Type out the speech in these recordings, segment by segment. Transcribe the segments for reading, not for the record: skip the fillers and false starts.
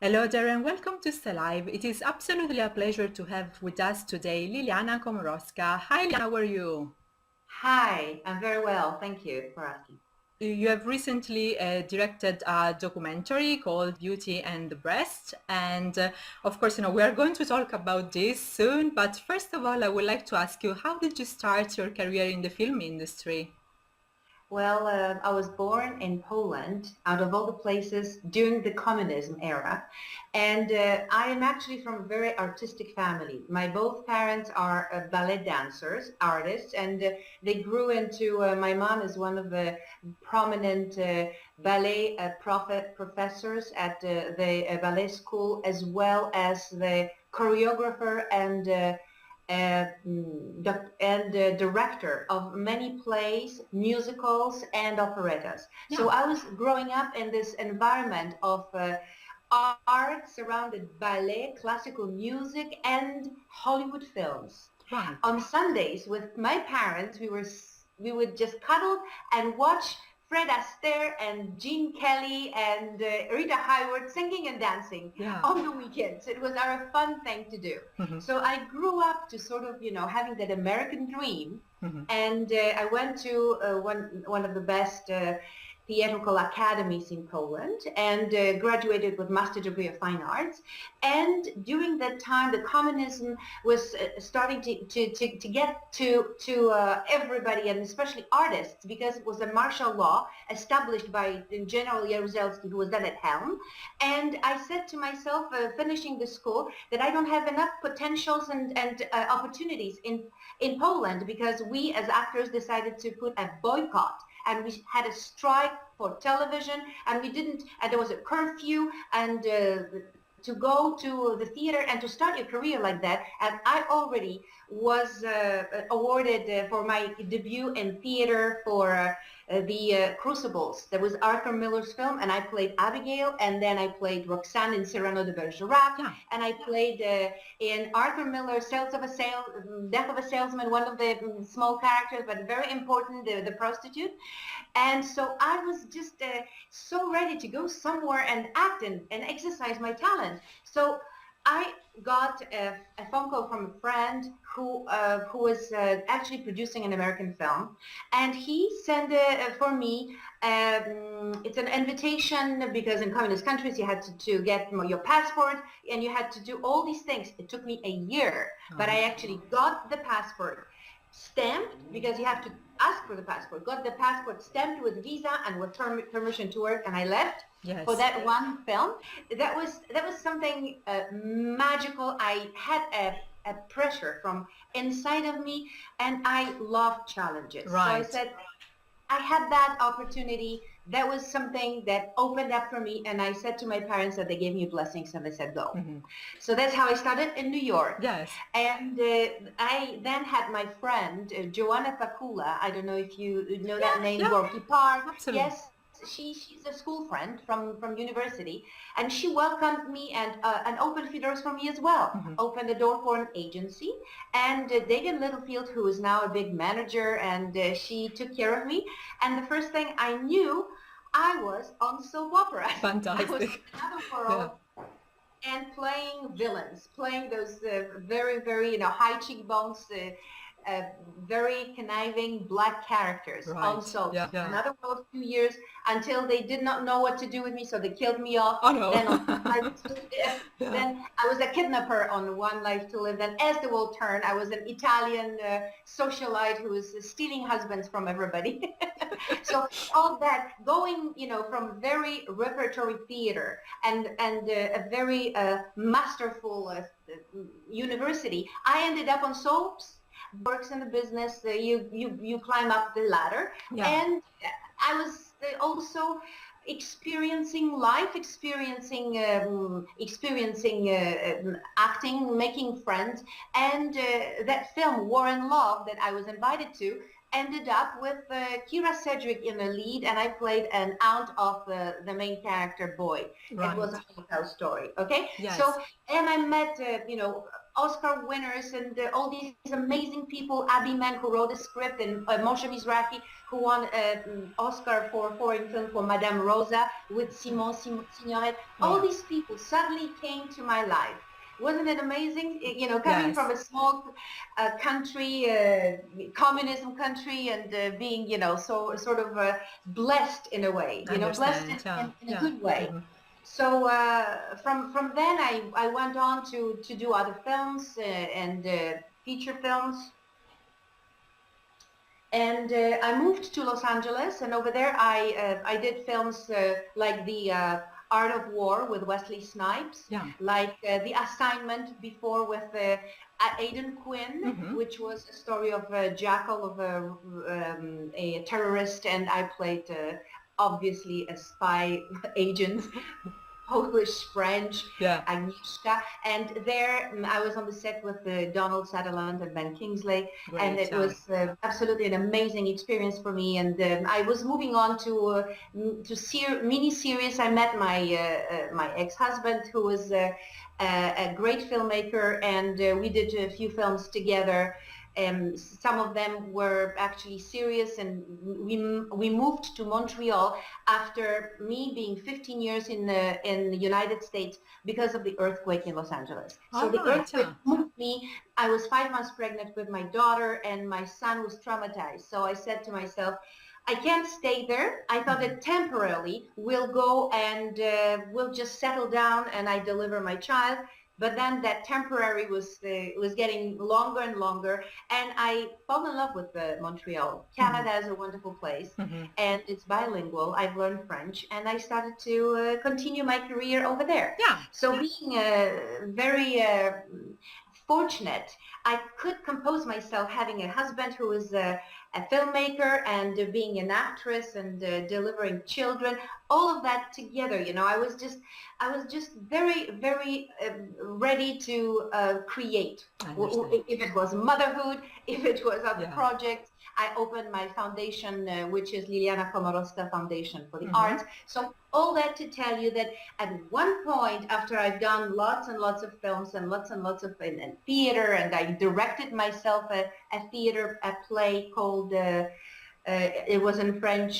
Hello there and welcome to Live. It is absolutely a pleasure to have with us today Liliana Komorowska. Hi, Liliana, how are you? Hi, I'm very well. Thank you for asking. You have recently directed a documentary called Beauty and the Breast. And of course, we are going to talk about this soon. But first of all, I would like to ask you, how did you start your career in the film industry? Well, I was born in Poland, out of all the places, during the communism era. And I am actually from a very artistic family. My both parents are ballet dancers, artists, and they grew into, my mom is one of the prominent ballet professors at the ballet school, as well as the choreographer and director of many plays, musicals, and operettas. So Yeah, I was growing up in this environment of art surrounded ballet, classical music, and Hollywood films. right. On Sundays with my parents, we would just cuddle and watch Fred Astaire and Gene Kelly and Rita Hayworth singing and dancing Yeah. on the weekends. It was our fun thing to do. Mhm, So I grew up to sort of, having that American dream. mhm. And I went to one of the best theatrical academies in Poland and graduated with master degree of fine arts. And during that time, the communism was starting to get to everybody, and especially artists, because it was a martial law established by General Jaruzelski, who was then at helm. And I said to myself, finishing the school, that I don't have enough potentials and opportunities in Poland, because we as actors decided to put a boycott, and we had a strike for television, and we didn't, and there was a curfew, and to go to the theater and to start your career like that. And I already was awarded for my debut in theater for the Crucibles. There was Arthur Miller's film, and I played Abigail, and then I played Roxanne in Cyrano de Bergerac, Yeah. and I played in Arthur Miller's Death of a Salesman, one of the small characters, but very important, the prostitute. And so I was just so ready to go somewhere and act and exercise my talent. So I got a phone call from a friend who was actually producing an American film, and he sent for me. It's an invitation, because in communist countries you had to get your passport, and you had to do all these things. It took me a year, but I actually got the passport stamped, because you have to ask for the passport. Got the passport stamped with visa and with permission to work, and I left for Yes. that one film. That was something magical. I had a pressure from inside of me, and I love challenges. So I Right. said, I had that opportunity. That was something that opened up for me, and I said to my parents that they gave me blessings, and they said go. Mhm. So that's how I started in New York. Yes. And I then had my friend Joanna Pakula. I don't know if you know that name, Yeah. Gorky Park. Absolutely. Yes, she's a school friend from university, and she welcomed me and opened few doors for me as well. Mhm. Opened the door for an agency, and Dagan Littlefield, who is now a big manager, and she took care of me. And the first thing I knew, I was on soap opera. I was in Fantastic. another Yeah. world, and playing villains, playing those very, very, high cheekbones, very conniving black characters on Right. soaps. Yeah. Yeah. Another world, 2 years, until they did not know what to do with me, so they killed me off. Oh no. Then on Life to Live, Yeah. then I was a kidnapper on One Life to Live. Then As the World Turned, I was an Italian socialite who was stealing husbands from everybody. So all that, going, from very repertory theater and a very masterful university, I ended up on soaps. Works in the business, you climb up the ladder, Yeah. and I was also experiencing life, experiencing acting, making friends, and that film War and Love that I was invited to ended up with Kira Sedgwick in the lead, and I played an aunt of the main character boy. It was Right. a Holocaust story, okay? Yes. So, and I met, Oscar winners and all these amazing people, Abby Mann, who wrote a script, and Moshe Mizrahi, who won Oscar for foreign film for Madame Rosa with Signoret. All Wow. these people suddenly came to my life. Wasn't it amazing? You know, coming Yes. from a small country, communism country, and being, you know, so sort of blessed in a way, you know, blessed Understand. Yeah. in a Yeah. good way. Hmm. So from then I went on to do other films and feature films. And I moved to Los Angeles, and over there I did films like The Art of War with Wesley Snipes, Yeah. like The Assignment before with Aidan Quinn, Hmm. which was a story of a jackal of a terrorist, and I played obviously a spy agent. Polish, French, Yeah. Agnieszka, and there I was on the set with Donald Sutherland and Ben Kingsley, and Great. it Yeah. was absolutely an amazing experience for me. And I was moving on to mini series. I met my ex-husband, who was a great filmmaker, and we did a few films together. Some of them were actually serious, and we moved to Montreal after me being 15 years in the United States because of the earthquake in Los Angeles. All So the right. earthquake Yeah. moved me. I was 5 months pregnant with my daughter, and my son was traumatized. So I said to myself, I can't stay there. I thought that temporarily we'll go and we'll just settle down and I deliver my child. But then that temporary was getting longer and longer, and I fell in love with Montreal. Hmm. Canada is a wonderful place, Hmm. and it's bilingual. I've learned French, and I started to continue my career over there. Yeah. So being very fortunate, I could compose myself having a husband who is a filmmaker and being an actress and delivering children, all of that together. You know, I was just very, very ready to create. I understand. If it was motherhood, if it was other Yeah. projects, I opened my foundation, which is Liliana Komorowska Foundation for the Hmm. Arts. So all that to tell you that at one point, after I've done lots and lots of films and lots of in theater, and I directed myself a theater, a play called, it was in French,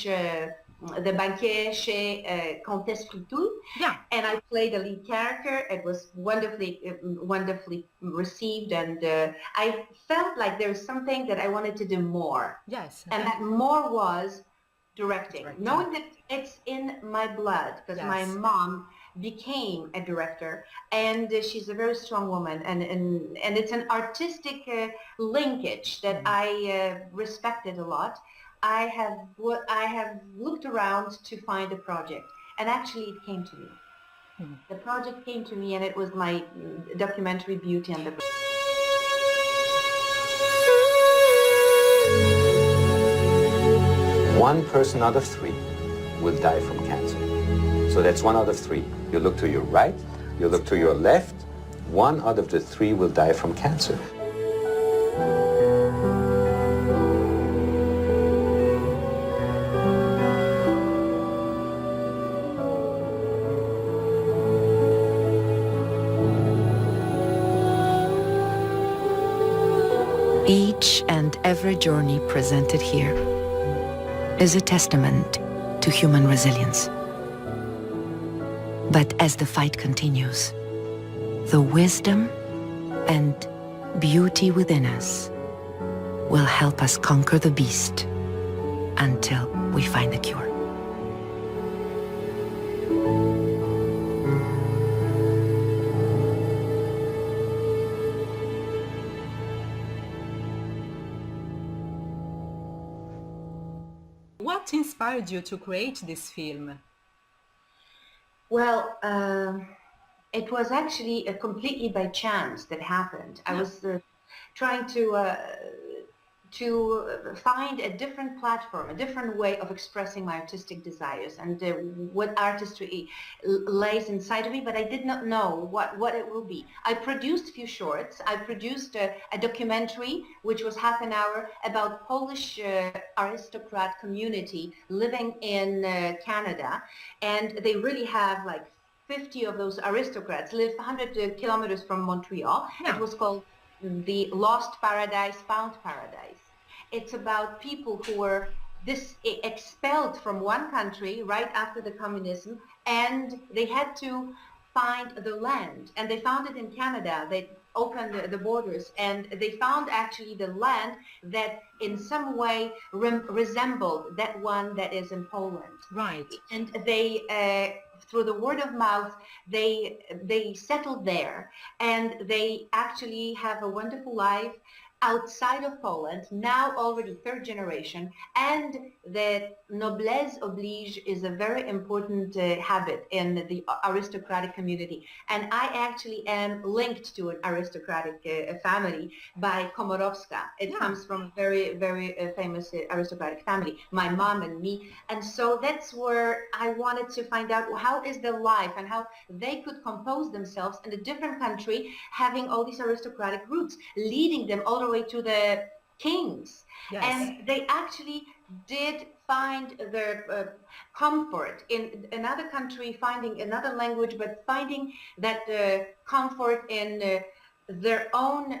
The Banquet chez Comtesse Fritou, Yeah. and I played a lead character. It was wonderfully received, and I felt like there was something that I wanted to do more, Yes. and that more was directing, Directing. knowing that it's in my blood because my Yes. mom became a director, and she's a very strong woman, and it's an artistic linkage that Mm. I respected a lot. I have looked around to find a project, and actually it came to me. Mm. The project came to me, and it was my documentary Beauty and the Beast. One person out of three will die from cancer. So that's one out of three. You look to your right, you look to your left, one out of the three will die from cancer. Each and every journey presented here is a testament to human resilience. But as the fight continues, the wisdom and beauty within us will help us conquer the beast until we find the cure. What inspired you to create this film? Well, it was actually completely by chance that happened. I Yeah. was trying to find a different platform, a different way of expressing my artistic desires and what artistry lays inside of me, but I did not know what it will be. I produced a few shorts. I produced a documentary, which was half an hour, about Polish aristocrat community living in Canada, and they really have like 50 of those aristocrats lived 100 kilometers from Montreal. Yeah. It was called the Lost Paradise, Found Paradise. It's about people who were expelled from one country right after the communism, and they had to find the land, and they found it in Canada. They opened the borders, and they found actually the land that in some way resembled that one that is in Poland. Right. And they through the word of mouth, they settled there, and they actually have a wonderful life outside of Poland, now already third generation, and the noblesse oblige is a very important habit in the aristocratic community. And I actually am linked to an aristocratic family by Komorowska. It comes from a very, very famous aristocratic family, my mom and me. And so that's where I wanted to find out how is their life and how they could compose themselves in a different country, having all these aristocratic roots, leading them all the way to the kings. Yes. And they actually did find their comfort in another country, finding another language, but finding that comfort in their own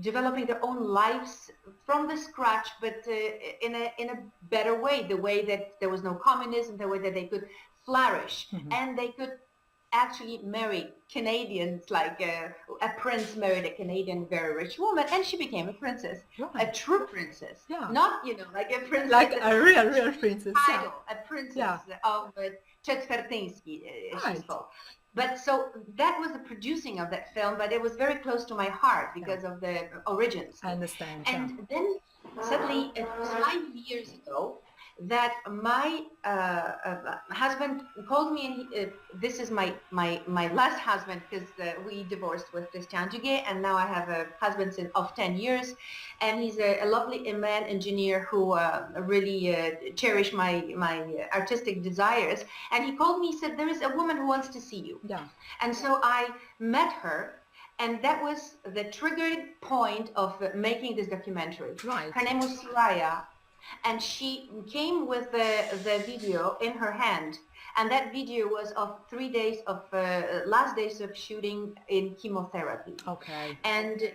developing their own lives from the scratch, but in a better way, the way that there was no communism, the way that they could flourish, and they could actually marry Canadians, like a prince married a Canadian very rich woman, and she became a princess, a true princess, not, you know, like a princess, like a real princess, title, a princess of Czetwertyński, she's called. But so that was the producing of that film, but it was very close to my heart because of the origins. I understand. And then suddenly, it was 5 years ago, that my husband called me, and this is my last husband, because we divorced with Christian Duguay, and now I have a husband of 10 years, and he's a lovely man engineer who really cherished my artistic desires. And he called me, he said, there is a woman who wants to see you. Yeah. And so I met her, and that was the triggered point of making this documentary. Right. Her name was Soraya. And she came with the video in her hand, and that video was of 3 days of last days of shooting in chemotherapy. Okay. And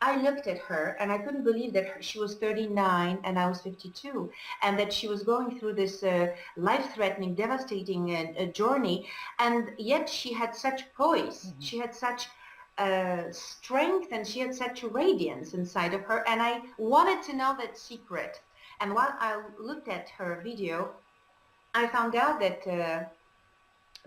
I looked at her, and I couldn't believe that she was 39 and I was 52, and that she was going through this life-threatening, devastating journey, and yet she had such poise, she had such strength, and she had such radiance inside of her, and I wanted to know that secret. And while I looked at her video, I found out that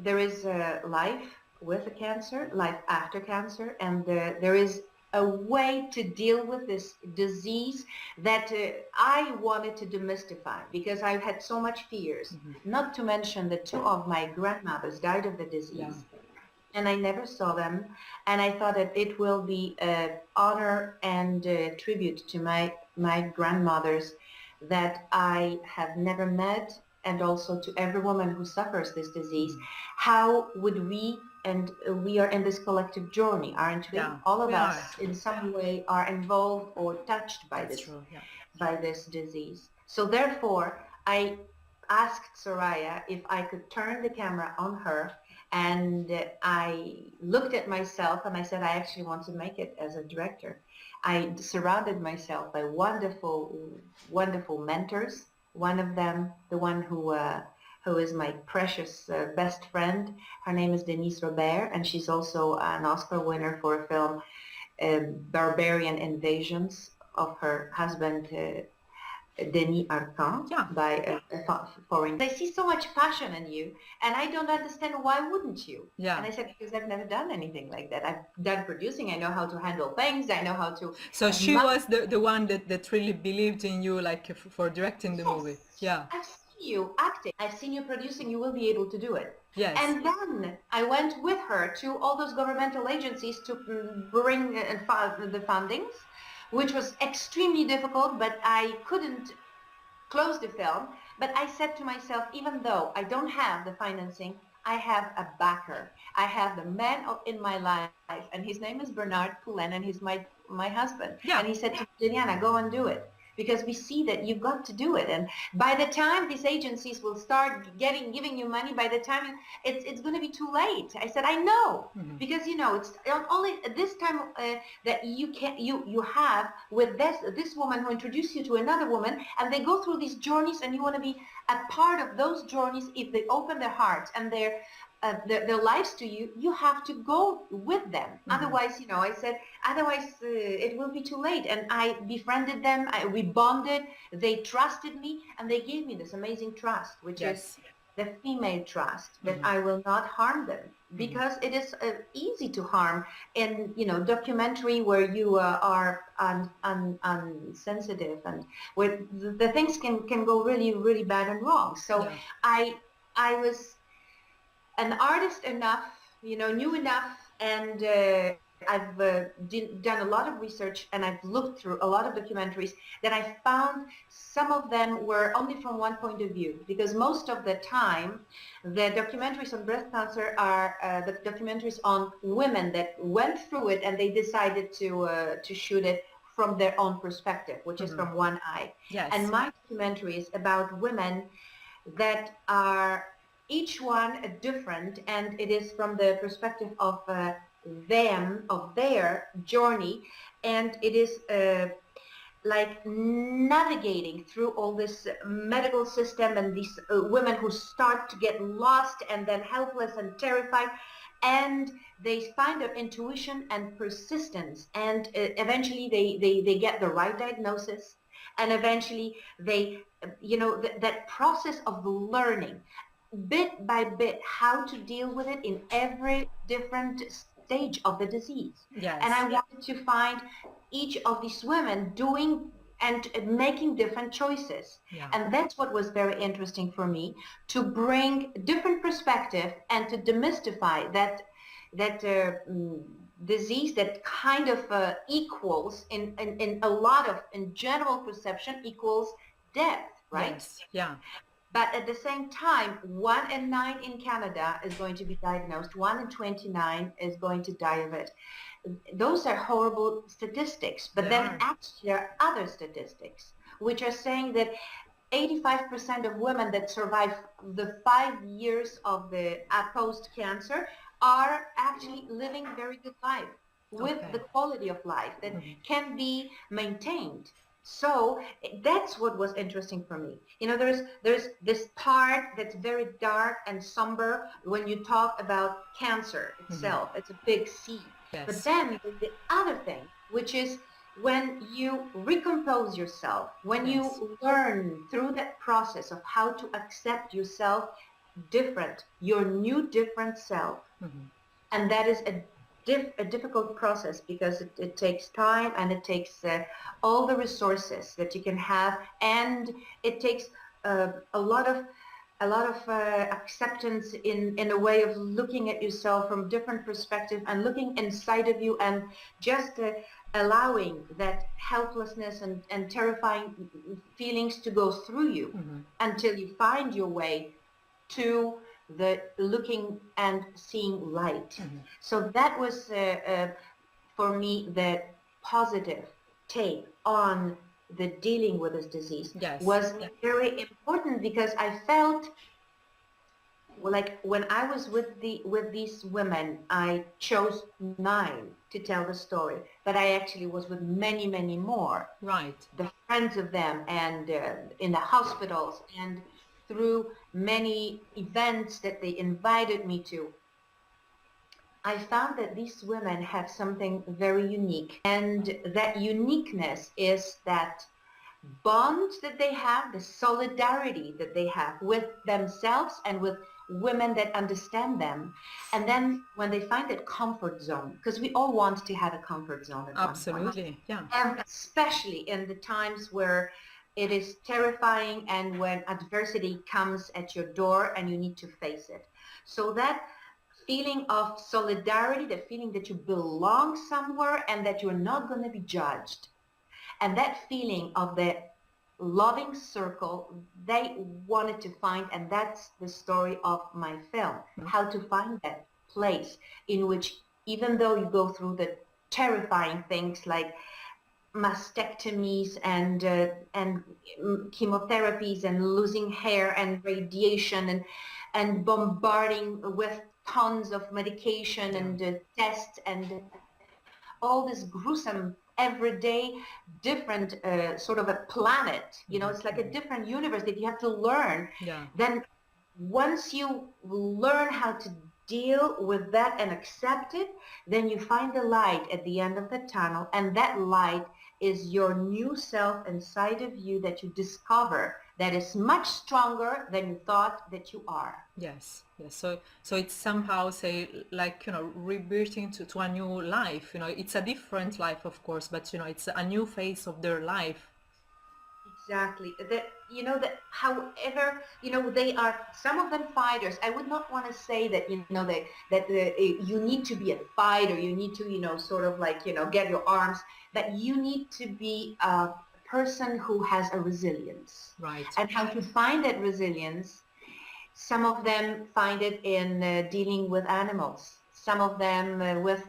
there is life with the cancer, life after cancer, and there is a way to deal with this disease that I wanted to demystify, because I had so much fears, not to mention that 2 of my grandmothers died of the disease. And I never saw them, and I thought that it will be an honor and tribute to my grandmothers that I have never met, and also to every woman who suffers this disease. How would we, and we are in this collective journey, aren't we? All of us in some way are involved or touched by by this disease. So therefore, I asked Soraya if I could turn the camera on her, and I looked at myself and I said, I actually want to make it as a director. I surrounded myself by wonderful, wonderful mentors. One of them, the one who is my precious best friend, her name is Denise Robert, and she's also an Oscar winner for a film, Barbarian Invasions, of her husband, Denis Arcand, by a foreign. I see so much passion in you, and I don't understand, why wouldn't you? Yeah. And I said, because I've never done anything like that. I've done producing. I know how to handle things. I know how to. So she was the one that really believed in you, like for directing the movie. Yeah. I've seen you acting. I've seen you producing. You will be able to do it. Yes. And then I went with her to all those governmental agencies to bring the fundings, which was extremely difficult, but I couldn't close the film. But I said to myself, even though I don't have the financing, I have a backer. I have the man in my life, and his name is Bernard Poulin, and he's my husband. Yeah. And he said to me, Liliana, go and do it. because we see that you've got to do it. And by the time these agencies will start giving you money, by the time it's going to be too late. I said, I know, because it's only at this time that you have with this woman who introduced you to another woman, and they go through these journeys, and you want to be a part of those journeys. If they open their hearts and their lives to you, you have to go with them. Otherwise, I said, it will be too late. And I befriended them. We bonded. They trusted me, and they gave me this amazing trust, which is the female trust, that I will not harm them, because it is easy to harm in documentary where you are unsensitive, and where the things can go really, really bad and wrong. So I was an artist enough, knew enough, and I've done a lot of research, and I've looked through a lot of documentaries that I found some of them were only from one point of view, because most of the time the documentaries on breast cancer are the documentaries on women that went through it, and they decided to shoot it from their own perspective, which is from one eye. Yes. And my documentary is about women that are each one different, and it is from the perspective of their journey, and it is like navigating through all this medical system, and these women who start to get lost and then helpless and terrified, and they find their intuition and persistence, and eventually they get the right diagnosis, and eventually they that process of learning bit by bit how to deal with it in every different stage of the disease. Yes. And I wanted to find each of these women doing and making different choices. Yeah. And that's what was very interesting for me, to bring different perspective and to demystify that disease that kind of equals in a lot of, in general perception, equals death, right? Yes. Yeah. But at the same time, 1 in 9 in Canada is going to be diagnosed. 1 in 29 is going to die of it. Those are horrible statistics. But then actually there are other statistics which are saying that 85% of women that survive the 5 years of the post-cancer are actually living a very good life with the quality of life that can be maintained. So that's what was interesting for me. There's this part that's very dark and somber when you talk about cancer itself. It's a big C. Yes. But then there's the other thing, which is when you recompose yourself, when you learn through that process of how to accept yourself different, your new different self. And that is a difficult process, because it takes time, and it takes all the resources that you can have, and it takes a lot of acceptance in a way of looking at yourself from different perspective, and looking inside of you, and just allowing that helplessness and terrifying feelings to go through you until you find your way to the looking and seeing light. So that was for me the positive take on the dealing with this disease. Was very important, because I felt like when I was with these women, I chose 9 to tell the story, but I actually was with many, many more. Right. The friends of them, and in the hospitals, and through many events that they invited me to. I found that these women have something very unique, and that uniqueness is that bond that they have, the solidarity that they have with themselves and with women that understand them. And then when they find that comfort zone, because we all want to have a comfort zone at Absolutely, yeah. And especially in the times where it is terrifying, and when adversity comes at your door and you need to face it. So that feeling of solidarity, the feeling that you belong somewhere and that you're not going to be judged, and that feeling of the loving circle, they wanted to find, and that's the story of my film, how to find that place in which, even though you go through the terrifying things like mastectomies and chemotherapies and losing hair and radiation and bombarding with tons of medication and tests and all this gruesome everyday different sort of a planet, you know, it's like a different universe that you have to learn. Then once you learn how to deal with that and accept it, then you find the light at the end of the tunnel, and that light is your new self inside of you that you discover that is much stronger than you thought that you are. Yes, yes. So it's somehow say like, you know, rebirthing to a new life. You know, it's a different life, of course, but you know, it's a new phase of their life. Exactly. That, you know, that however, you know, they are, some of them fighters. I would not want to say that, you know, you need to be a fighter. You need to, you know, sort of like, you know, get your arms, but you need to be a person who has a resilience. Right. And how to find that resilience. Some of them find it in dealing with animals. Some of them with,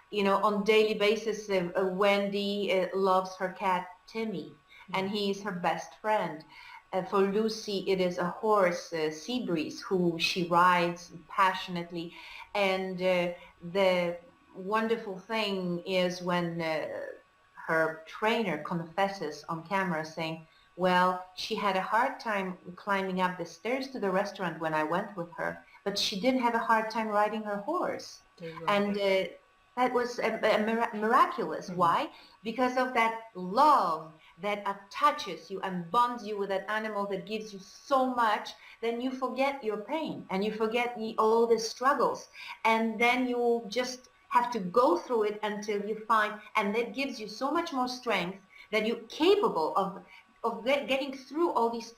you know, on daily basis, Wendy loves her cat, Timmy, and he is her best friend. For Lucy, it is a horse, Seabreeze, who she rides passionately. And the wonderful thing is when her trainer confesses on camera saying, well, she had a hard time climbing up the stairs to the restaurant when I went with her, but she didn't have a hard time riding her horse. And that was miraculous. Why? Because of that love that attaches you and bonds you with that animal that gives you so much, then you forget your pain and you forget all the struggles. And then you just have to go through it until you find, and that gives you so much more strength that you're capable of getting through all these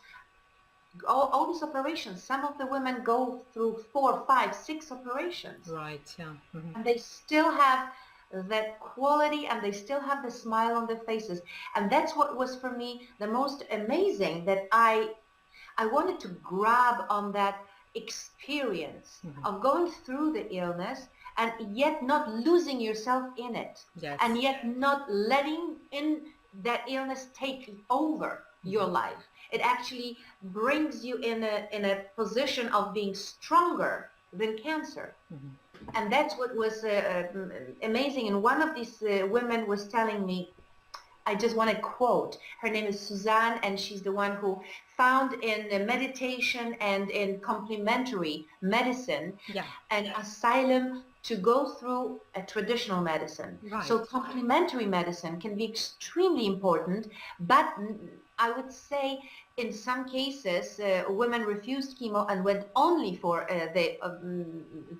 operations. Some of the women go through 4, 5, 6 operations. Right, yeah. And they still have that quality and they still have the smile on their faces. And that's what was for me the most amazing, that I wanted to grab on that experience of going through the illness and yet not losing yourself in it. Yes. And yet not letting in that illness take over your life. It actually brings you in a position of being stronger than cancer. And that's what was amazing. And one of these women was telling me, I just want to quote, her name is Suzanne, and she's the one who found in meditation and in complementary medicine an asylum to go through a traditional medicine. Right. So complementary medicine can be extremely important, but I would say in some cases women refused chemo and went only for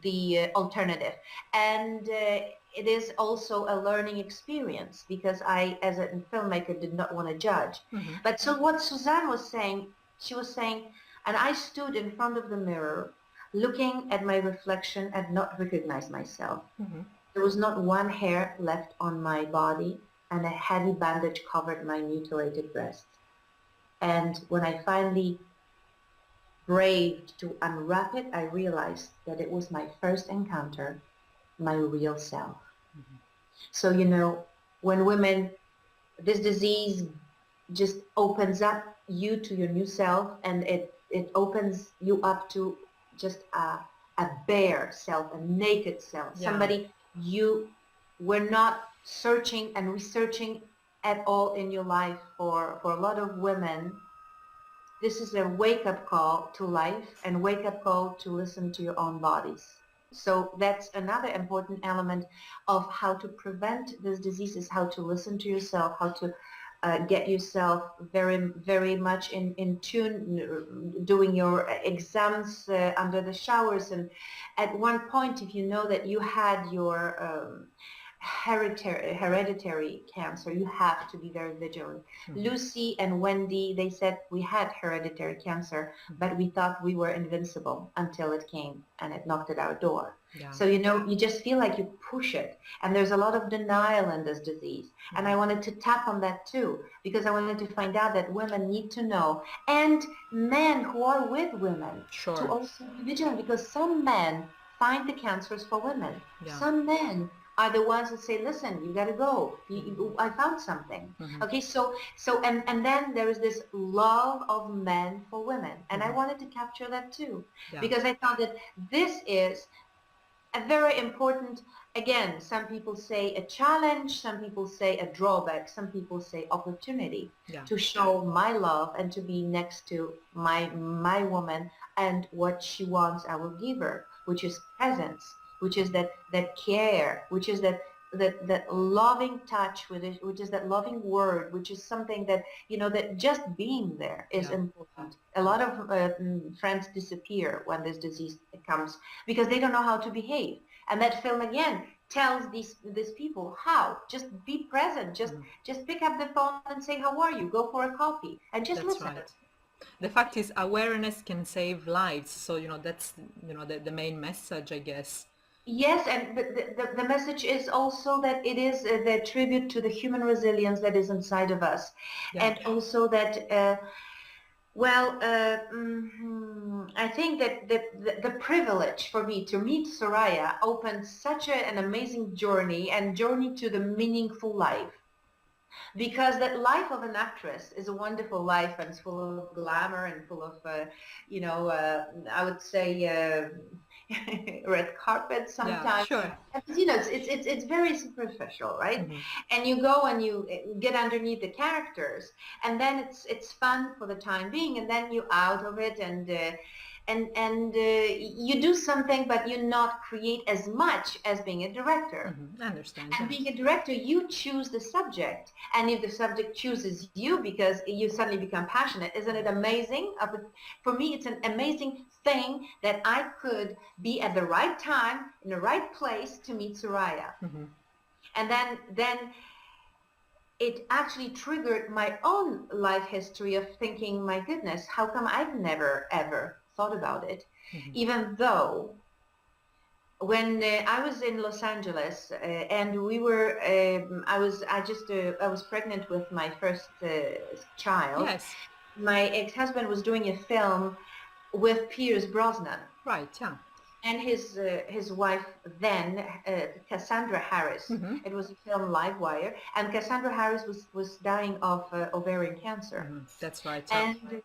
the alternative. And it is also a learning experience, because I, as a filmmaker, did not want to judge. But so what Suzanne was saying, she was saying, and I stood in front of the mirror looking at my reflection and not recognize myself. There was not one hair left on my body, and a heavy bandage covered my mutilated breast. And when I finally braved to unwrap it, I realized that it was my first encounter, my real self. So, you know, when women, this disease just opens up you to your new self, and it opens you up to just a bare self, a naked self, somebody you were not searching and researching at all in your life. For a lot of women, this is a wake-up call to life and wake-up call to listen to your own bodies. So that's another important element of how to prevent this disease, is how to listen to yourself, how to get yourself very, very much in tune, doing your exams under the showers. And at one point, if you know that you had your hereditary cancer, you have to be very vigilant. Lucy and Wendy, they said we had hereditary cancer, but we thought we were invincible until it came and it knocked at our door. So, you know, you just feel like you push it. And there's a lot of denial in this disease. And I wanted to tap on that too, because I wanted to find out that women need to know, and men who are with women, to also be vigilant, because some men find the cancers for women. Some men are the ones that say, listen, you got to go. I found something. Okay, and then there is this love of men for women. And I wanted to capture that too, because I thought that this is a very important, again, some people say a challenge, some people say a drawback, some people say opportunity to show my love and to be next to my woman, and what she wants I will give her, which is presence, which is that care, which is that loving touch, which is that loving word, which is something that, that just being there is important. A lot of friends disappear when this disease comes because they don't know how to behave. And that film again tells these people how. Just be present. Just pick up the phone and say, how are you? Go for a coffee and just That's listen. right. The fact is, awareness can save lives. So, that's, the main message, I guess. Yes, and the message is also that it is the tribute to the human resilience that is inside of us. And also that, I think that the privilege for me to meet Soraya opened such an amazing journey to the meaningful life. Because that life of an actress is a wonderful life, and it's full of glamour and full of, I would say, red carpet sometimes. Yeah, sure. It's very superficial, right? And you go and you get underneath the characters, and then it's fun for the time being, and then you're out of it, and you do something, but you not create as much as being a director. I understand. And being a director, you choose the subject. And if the subject chooses you because you suddenly become passionate, isn't it amazing? For me, it's an amazing thing that I could be at the right time, in the right place to meet Soraya. And then it actually triggered my own life history of thinking, my goodness, how come I've never, ever thought about it? Even though when I was in Los Angeles and we were, I was pregnant with my first child. Yes. My ex-husband was doing a film with Pierce Brosnan. Right, yeah. And his wife then, Cassandra Harris. It was a film Live Wire, and Cassandra Harris was dying of ovarian cancer. That's right. Yeah. And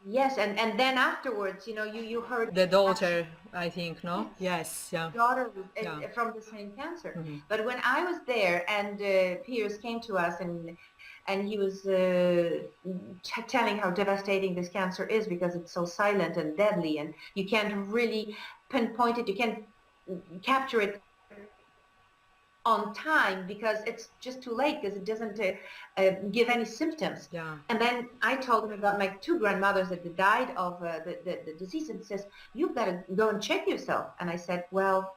yes, and then afterwards, you heard The daughter, I think, no? Yes, yeah. Daughter from the same cancer. But when I was there and Pierce came to us and he was telling how devastating this cancer is because it's so silent and deadly, and you can't really pinpoint it, you can't capture it on time because it's just too late, because it doesn't give any symptoms. Yeah. And then I told him about my two grandmothers that died of the disease, and he says, you've got to go and check yourself. And I said, well,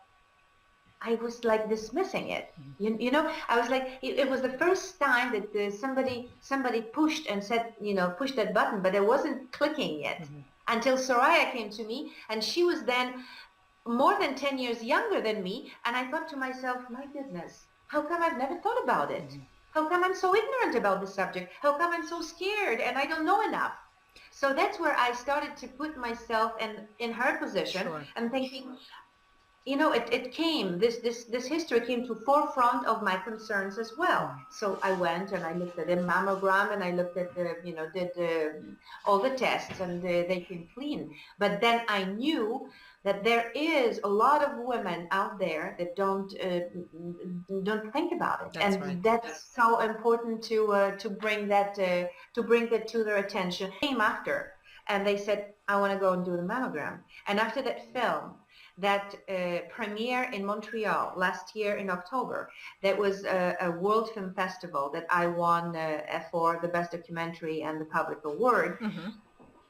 I was like dismissing it. I was like, it was the first time that somebody pushed and said, push that button, but it wasn't clicking yet until Soraya came to me, and she was then more than 10 years younger than me, and I thought to myself, my goodness, how come I've never thought about it? How come I'm so ignorant about the subject? How come I'm so scared and I don't know enough? So that's where I started to put myself in her position and thinking, it came, this history came to forefront of my concerns as well. So I went and I looked at a mammogram, and I looked at did all the tests, and they came clean. But then I knew that there is a lot of women out there that don't think about it. That's and right. That's so important to bring that to their attention. Came after, and they said, I want to go and do the mammogram. And after that film, that premiere in Montreal last year in October, that was a World Film Festival that I won for the best documentary and the public award.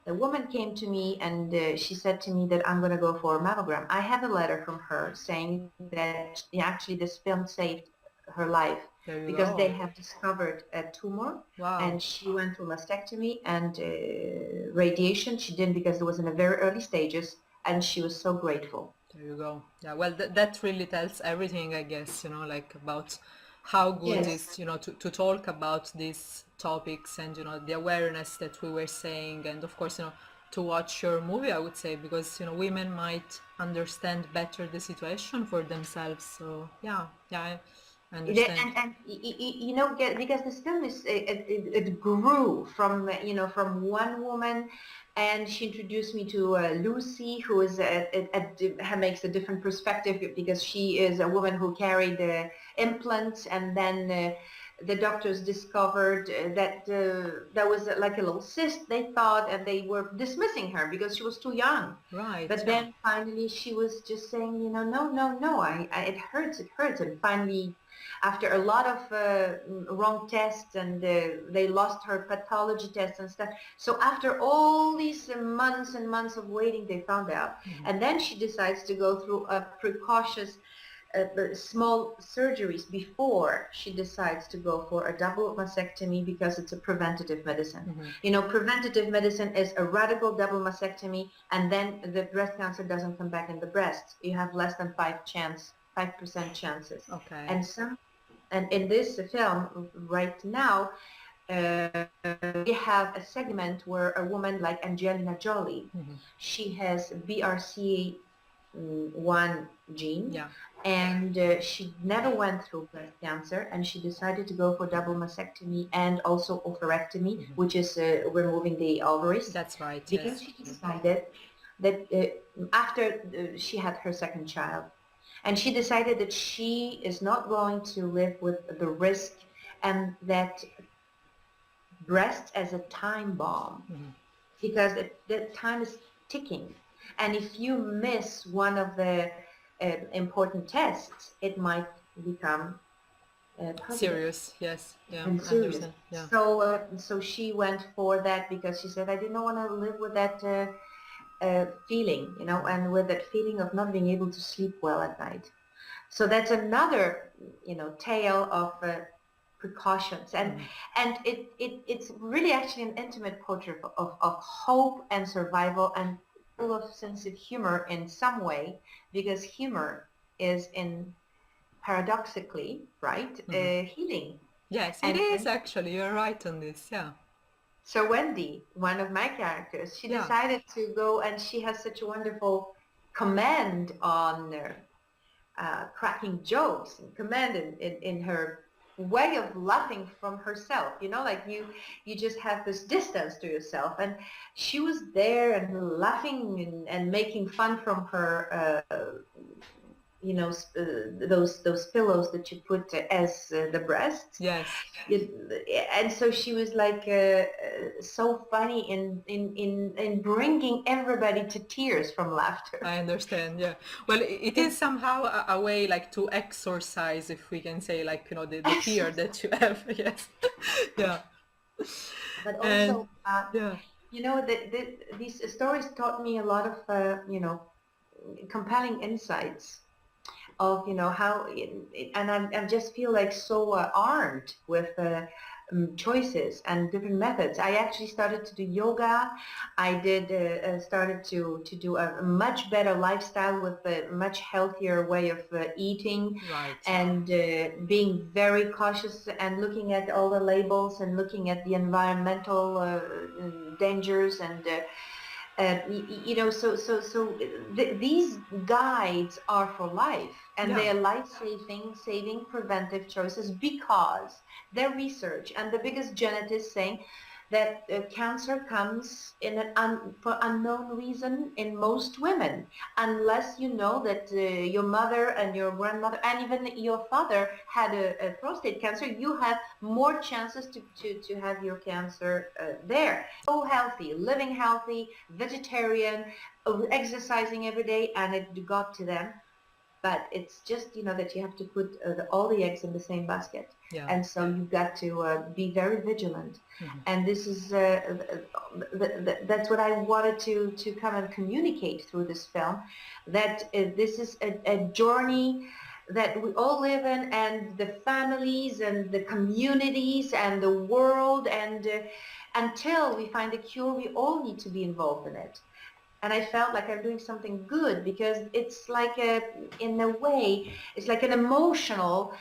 The woman came to me and she said to me that I'm going to go for a mammogram. I have a letter from her saying that actually this film saved her life because they have discovered a tumor. Wow. And she went through mastectomy and radiation. She didn't because it was in the very early stages, and she was so grateful. There you go. Yeah, well, that really tells everything, I guess, like about how good it is, to talk about these topics, and, the awareness that we were saying, and of course, to watch your movie, I would say, because women might understand better the situation for themselves. So yeah, I understand. Because this film is it grew from from one woman, and she introduced me to Lucy, who is makes a different perspective because she is a woman who carried implants, and then the doctors discovered that there was like a little cyst, they thought, and they were dismissing her because she was too young. Right. But then finally she was just saying, no, it hurts, and finally, after a lot of wrong tests, and they lost her pathology tests and stuff. So after all these months and months of waiting, they found out. And then she decides to go through a precautious small surgeries before she decides to go for a double mastectomy, because it's a preventative medicine. Preventative medicine is a radical double mastectomy, and then the breast cancer doesn't come back in the breast. You have less than 5% chances. Okay. And in this film right now, we have a segment where a woman like Angelina Jolie, she has BRCA1 gene, and she never went through breast cancer, and she decided to go for double mastectomy and also oophorectomy, which is removing the ovaries. That's right. Because she decided that after she had her second child, and she decided that she is not going to live with the risk, and that breast as a time bomb, because the time is ticking. And if you miss one of the important tests, it might become serious. Yes. Yeah. And serious. Yeah. So she went for that because she said, I didn't want to live with that feeling, and with that feeling of not being able to sleep well at night. So that's another, tale of precautions, and it's really actually an intimate portrait of hope and survival, and full of sense of humor in some way, because humor is paradoxically, right, healing. Yes, it is actually. You're right on this. Yeah. So Wendy, one of my characters, she decided to go, and she has such a wonderful command on cracking jokes, and command in her way of laughing from herself, like you just have this distance to yourself, and she was there and laughing and making fun from her those pillows that you put as the breasts. Yes. And so she was like so funny in bringing everybody to tears from laughter. I understand. Yeah. Well, it is somehow a way like to exorcise, if we can say, like, the fear that you have. Yes. Yeah. But also, these stories taught me a lot of compelling insights of how, and I just feel like so armed with choices and different methods. I actually started to do yoga. I did started to do a much better lifestyle with a much healthier way of eating, right, and being very cautious and looking at all the labels and looking at the environmental dangers, and these guides are for life, and they are life-saving preventive choices, because their research and the biggest geneticists saying that cancer comes in for unknown reason in most women, unless you know that your mother and your grandmother and even your father had a prostate cancer. You have more chances to have your cancer there. So healthy, living healthy, vegetarian, exercising every day, and it got to them. But it's just, that you have to put all the eggs in the same basket. Yeah. And so you've got to be very vigilant. And this is, that's what I wanted to come and communicate through this film, that this is a journey that we all live in, and the families and the communities and the world, and until we find a cure, we all need to be involved in it. And I felt like I'm doing something good, because it's like in a way, it's like an emotional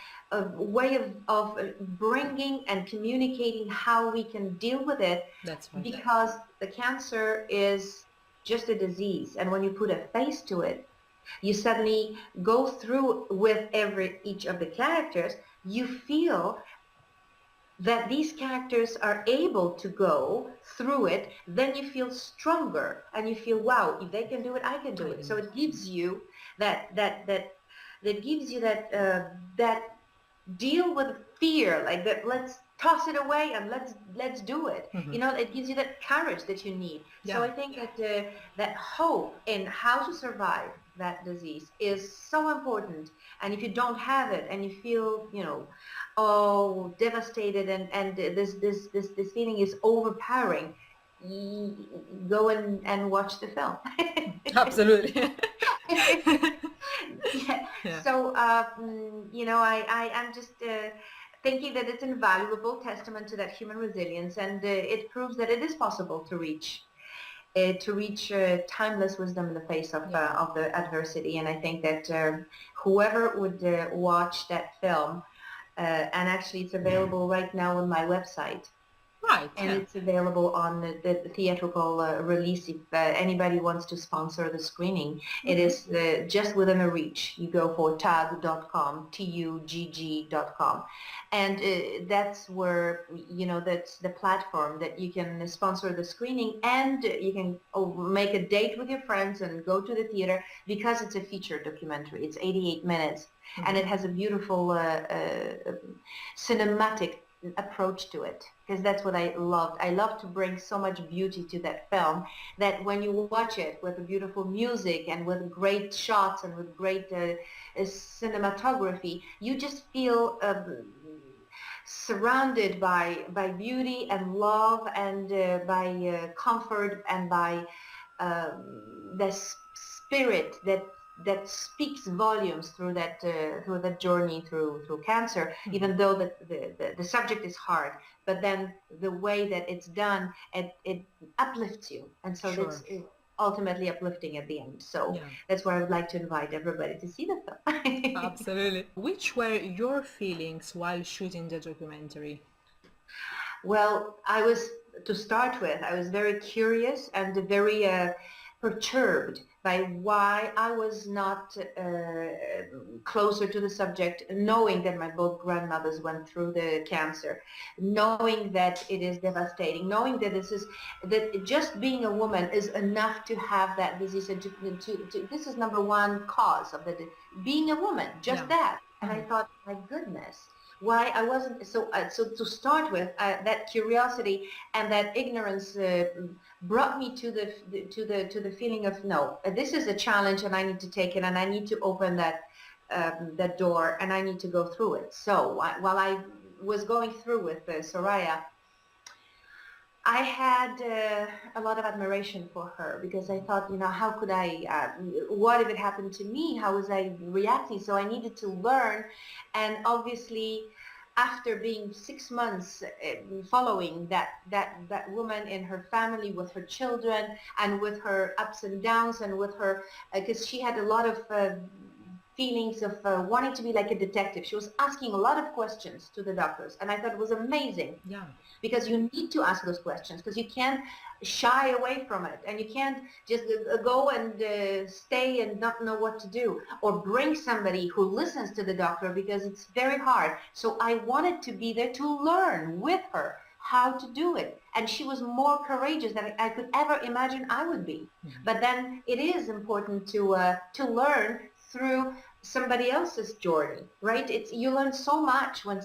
way of bringing and communicating how we can deal with it. That's right. Because the cancer is just a disease. And when you put a face to it, you suddenly go through with each of the characters, you feel that these characters are able to go through it, then you feel stronger and you feel, wow, if they can do it, I can do it. So it gives you that gives you that deal with fear, like that, let's toss it away and let's do it. You know, it gives you that courage that you need. So I think that that hope in how to survive that disease is so important. And if you don't have it and you feel, you know, oh, devastated and this feeling is overpowering, go and watch the film. Absolutely. Yeah. So you know, I'm just thinking that it's an invaluable testament to that human resilience, and it proves that it is possible to reach timeless wisdom in the face of the adversity. And I think that whoever would watch that film, and actually it's available right now on my website. Right. And it's available on the theatrical release. If anybody wants to sponsor the screening, it is just within a reach. You go for tugg.com, tugg.com. And that's where, you know, that's the platform that you can sponsor the screening, and you can make a date with your friends and go to the theater, because it's a feature documentary. It's 88 minutes, and it has a beautiful cinematic approach to it, because that's what I loved. I love to bring so much beauty to that film that when you watch it with the beautiful music and with great shots and with great cinematography, you just feel surrounded by beauty and love and by comfort and by the spirit that speaks volumes through that journey through cancer, even though the subject is hard, but then the way that it's done, it uplifts you, and so it's ultimately uplifting at the end. So that's why I would like to invite everybody to see the film. Absolutely. Which were your feelings while shooting the documentary? Well, to start with, I was very curious and very perturbed by why I was not closer to the subject, knowing that my both grandmothers went through the cancer, knowing that it is devastating, knowing that that just being a woman is enough to have that disease, and this is number one cause of being a woman, just that. And I thought, my goodness, why I wasn't so to start with, that curiosity and that ignorance brought me to the feeling of, no, this is a challenge and I need to take it, and I need to open that door, and I need to go through it. So while I was going through with Soraya, I had a lot of admiration for her, because I thought, you know, how could I, what if it happened to me? How was I reacting? So I needed to learn. And obviously, after being 6 months following that woman in her family, with her children, and with her ups and downs, and with her, because she had a lot of feelings of wanting to be like a detective. She was asking a lot of questions to the doctors, and I thought it was amazing. Yeah. Because you need to ask those questions, because you can't shy away from it, and you can't just go and stay and not know what to do, or bring somebody who listens to the doctor, because it's very hard. So I wanted to be there to learn with her how to do it, and she was more courageous than I could ever imagine I would be. But then it is important to learn through somebody else's journey, right? You learn so much when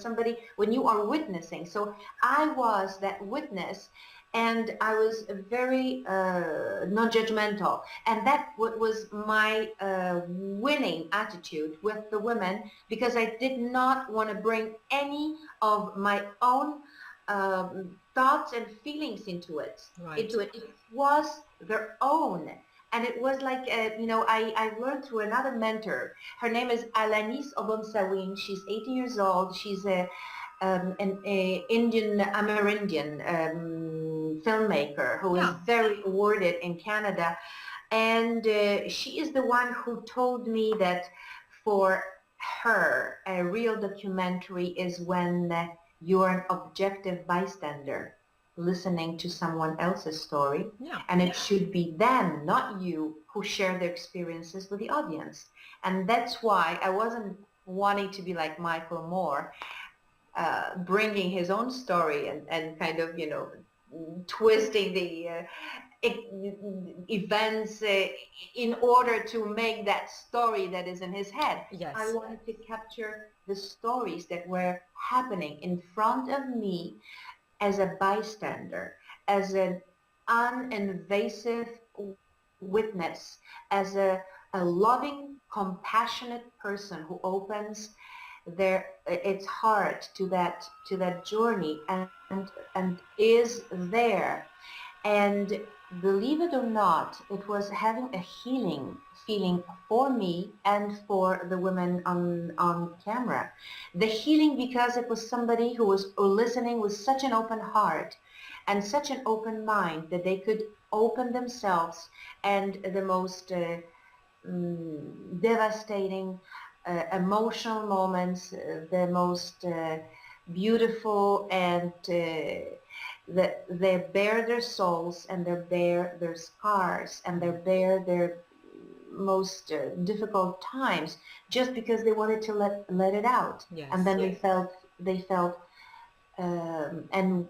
you are witnessing. So I was that witness, and I was very non-judgmental, and that was my winning attitude with the women, because I did not want to bring any of my own thoughts and feelings into it. It was their own. And it was like, you know, I learned through another mentor. Her name is Alanis Obomsawin. She's 80 years old. She's an Amerindian filmmaker who is very awarded in Canada. And she is the one who told me that for her, a real documentary is when you're an objective bystander. listening to someone else's story. Yeah. And it should be them, not you, who share their experiences with the audience. And that's why I wasn't wanting to be like Michael Moore, bringing his own story and kind of, twisting the events in order to make that story that is in his head. Yes. I wanted to capture the stories that were happening in front of me as a bystander, as an uninvasive witness, as a loving, compassionate person who opens its heart to that journey and is there. And believe it or not, it was having a healing feeling for me and for the women on camera. The healing because it was somebody who was listening with such an open heart and such an open mind that they could open themselves, and the most devastating emotional moments, the most beautiful, and they bare their souls, and they bare their scars, and they bare their most difficult times, just because they wanted to let it out. Yes. And then they felt and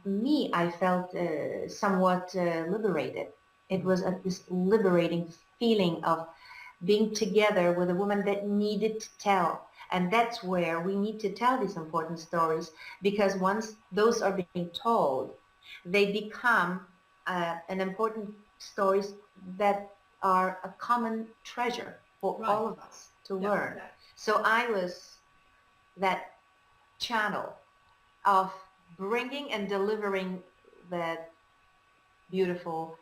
me, I felt somewhat liberated. It was this liberating feeling of being together with a woman that needed to tell. And that's where we need to tell these important stories, because once those are being told, they become an important stories that are a common treasure for Right. all of us to learn. So I was that channel of bringing and delivering that beautiful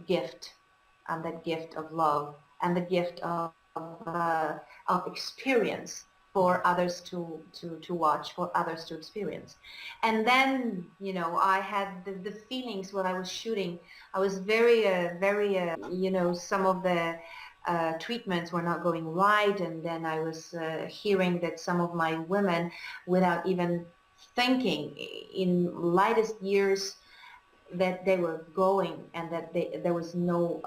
gift, and that gift of love, and the gift of experience for others to watch, for others to experience. And then, I had the feelings when I was shooting. I was very, some of the treatments were not going right, and then I was hearing that some of my women, without even thinking, in lightest years, that they were going, and that there was no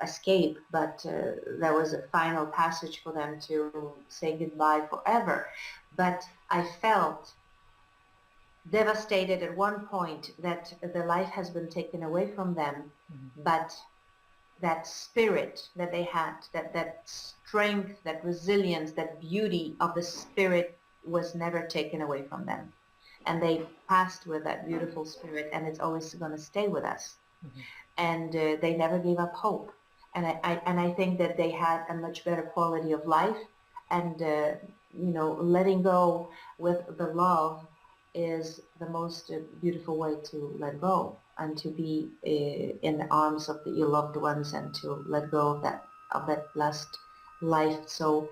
escape, but there was a final passage for them to say goodbye forever. But I felt devastated at one point that the life has been taken away from them, but that spirit that they had, that strength, that resilience, that beauty of the spirit was never taken away from them. And they passed with that beautiful spirit, and it's always going to stay with us. And they never gave up hope. And I think that they had a much better quality of life, and letting go with the love is the most beautiful way to let go, and to be in the arms of your loved ones, and to let go of that last life. So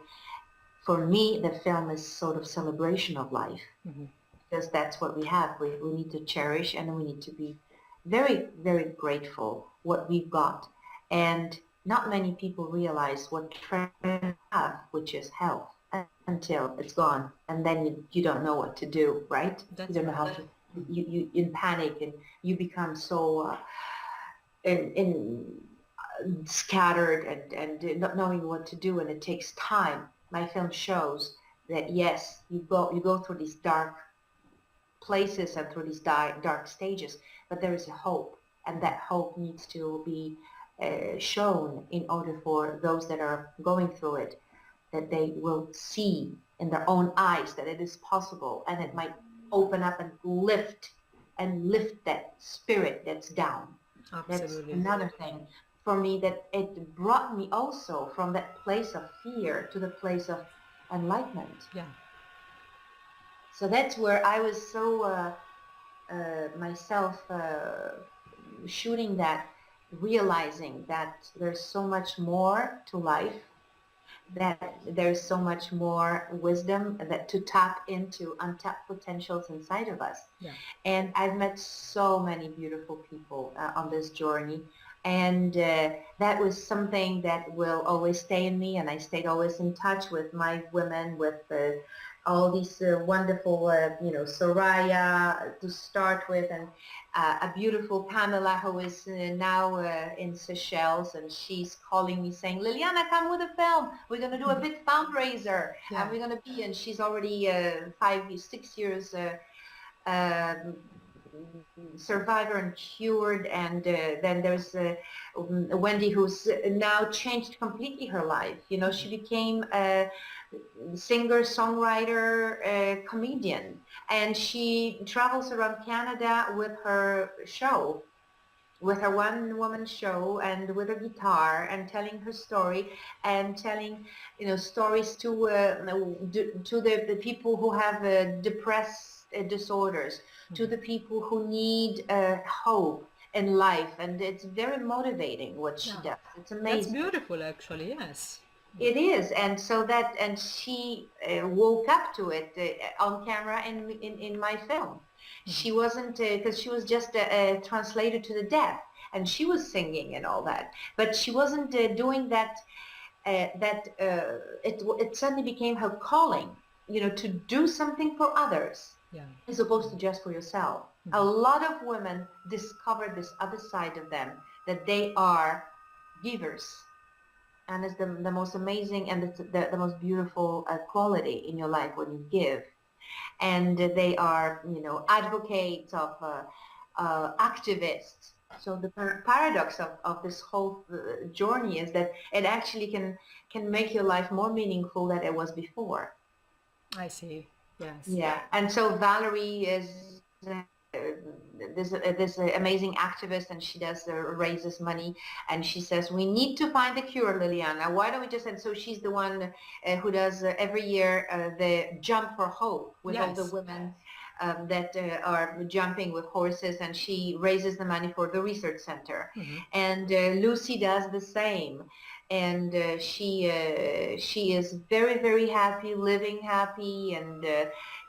for me, the film is sort of celebration of life. Because that's what we have. We need to cherish, and we need to be very, very grateful what we've got. And not many people realize what treasure have, which is health, until it's gone. And then you don't know what to do, right? That's you don't know how to, you in panic, and you become so scattered and not knowing what to do, and it takes time. My film shows that yes, you go through these dark places and through these dark stages, but there is a hope, and that hope needs to be shown in order for those that are going through it, that they will see in their own eyes that it is possible, and it might open up and lift that spirit that's down. Absolutely. That's another thing for me, that it brought me also from that place of fear to the place of enlightenment. Yeah. So that's where I was so myself shooting that, realizing that there's so much more to life, that there's so much more wisdom that to tap into untapped potentials inside of us. Yeah. And I've met so many beautiful people on this journey. And that was something that will always stay in me, and I stayed always in touch with my women, with all these wonderful, Soraya to start with, and a beautiful Pamela who is now in Seychelles, and she's calling me saying, Liliana, come with the film. We're going to do a big fundraiser, and we're going to be, and she's already 6 years survivor and cured. And then there's Wendy, who's now changed completely her life. She became a singer, songwriter, comedian, and she travels around Canada with her show, with her one-woman show, and with a guitar, and telling her story, and telling stories to the people who have depressed disorders, to the people who need hope in life. And it's very motivating what she does. It's amazing. That's beautiful, actually. Yes. It is. And so and she woke up to it on camera in my film. She wasn't, because she was just a translator to the deaf, and she was singing and all that, but she wasn't doing that. It suddenly became her calling, to do something for others, as opposed to just for yourself. A lot of women discover this other side of them, that they are givers, and it's the most amazing and the most beautiful quality in your life when you give. And they are, advocates of activists. So the paradox of this whole journey is that it actually can make your life more meaningful than it was before. I see. Yes. Yeah. And so Valerie is this amazing activist, and she does raises money, and she says, we need to find a cure, Liliana. Why don't we just, and so she's the one who does every year the Jump for Hope with all the women that are jumping with horses, and she raises the money for the research center. And Lucy does the same. And she is very, very happy, living happy, and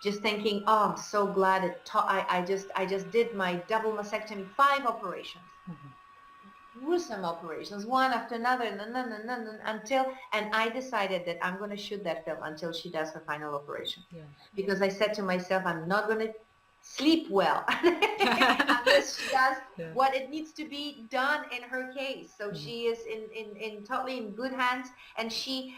just thinking, oh, I'm so glad I just did my double mastectomy, 5 operations, gruesome operations, one after another, and I decided that I'm going to shoot that film until she does her final operation, because I said to myself, I'm not going to sleep well unless she does what it needs to be done in her case. So she is in totally in good hands, and she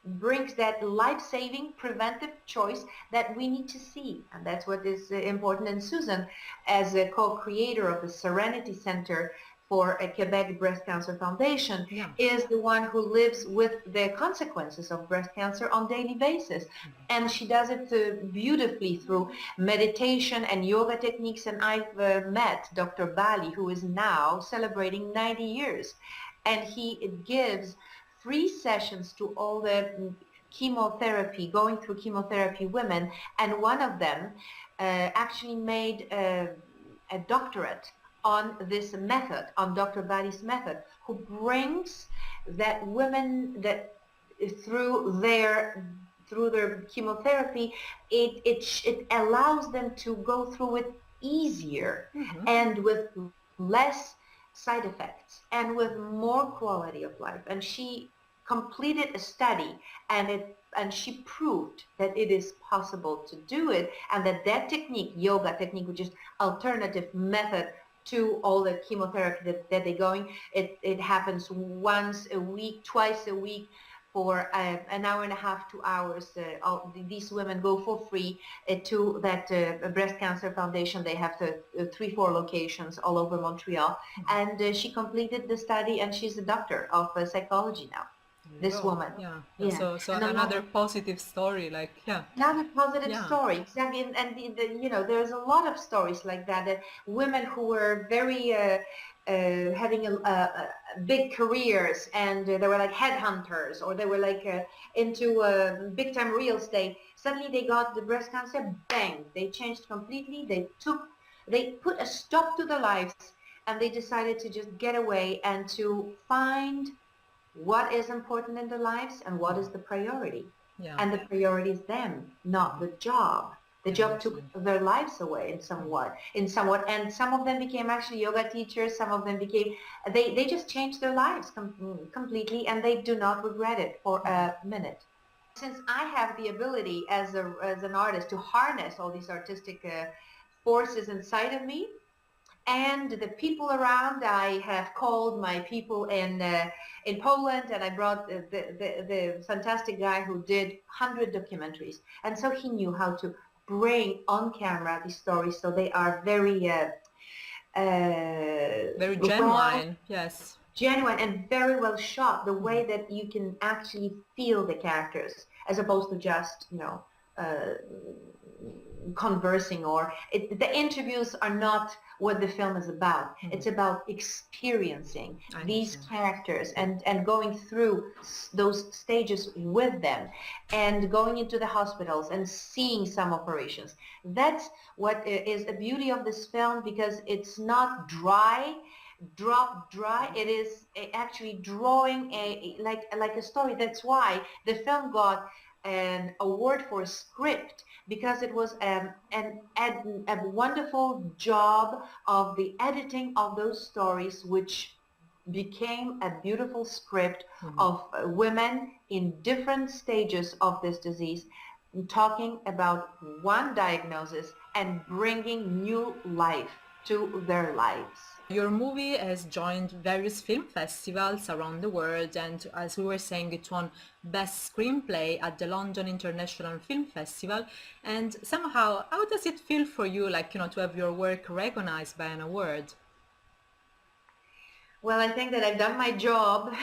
brings that life-saving preventive choice that we need to see, and that's what is important. And Susan, as a co-creator of the Serenity Center for a Quebec Breast Cancer Foundation, is the one who lives with the consequences of breast cancer on a daily basis. And she does it beautifully through meditation and yoga techniques. And I've met Dr. Bali, who is now celebrating 90 years. And he gives 3 sessions to all the going through chemotherapy women. And one of them actually made a doctorate on this method, on Dr. Bali's method, who brings that women that through their chemotherapy, it allows them to go through it easier and with less side effects and with more quality of life. And she completed a study, and she proved that it is possible to do it, and that technique, yoga technique, which is alternative method to all the chemotherapy that they're going. It happens once a week, twice a week, for an hour and a half, 2 hours. These women go for free to that breast cancer foundation. They have 3-4 locations all over Montreal. And she completed the study, and she's a doctor of psychology now. This woman. So and another positive story, Another positive story, exactly. And there's a lot of stories like that women who were very having a big careers, and they were like headhunters, or they were like into big time real estate. Suddenly they got the breast cancer, bang, they changed completely. They put a stop to their lives, and they decided to just get away and to find what is important in their lives and what is the priority. And the priority is them, not the job. The job took their lives away in somewhat. And some of them became actually yoga teachers. Some of them became, they just changed their lives completely, and they do not regret it for a minute. since I have the ability as an artist to harness all these artistic forces inside of me, and the people around, I have called my people in Poland, and I brought the fantastic guy who did 100 documentaries, and so he knew how to bring on camera these stories, so they are very Very well, genuine, yes. genuine and very well shot. The way that you can actually feel the characters, as opposed to just conversing, or the interviews are not what the film is about. It's about experiencing these characters and going through those stages with them, and going into the hospitals and seeing some operations. That's what is the beauty of this film, because it's not dry. It is actually drawing like a story. That's why the film got an award for script, because it was a wonderful job of the editing of those stories, which became a beautiful script of women in different stages of this disease, talking about one diagnosis and bringing new life to their lives. Your movie has joined various film festivals around the world, and as we were saying, it won Best Screenplay at the London International Film Festival. And somehow, how does it feel for you, to have your work recognized by an award? Well, I think that I've done my job.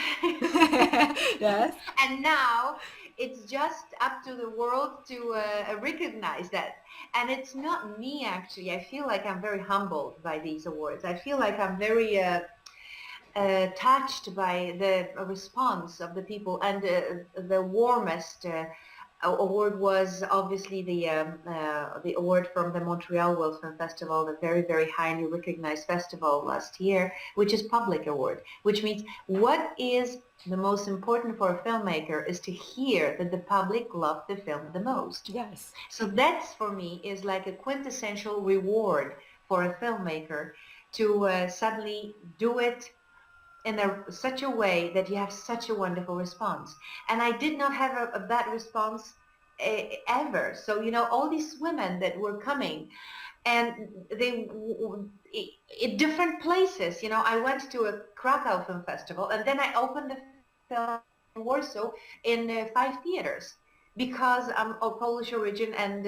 Yes. And now it's just up to the world to recognize that. And it's not me, actually. I feel like I'm very humbled by these awards. I feel like I'm very touched by the response of the people, and the warmest award was obviously the award from the Montreal World Film Festival, the very, very highly recognized festival last year, which is public award, which means what is the most important for a filmmaker is to hear that the public loved the film the most. Yes. So that's, for me, is like a quintessential reward for a filmmaker, to suddenly do it in such a way that you have such a wonderful response. And I did not have a bad response ever. So, all these women that were coming, and they in different places. I went to a Krakow Film Festival, and then I opened the film in Warsaw in 5 theaters. Because I'm of Polish origin, and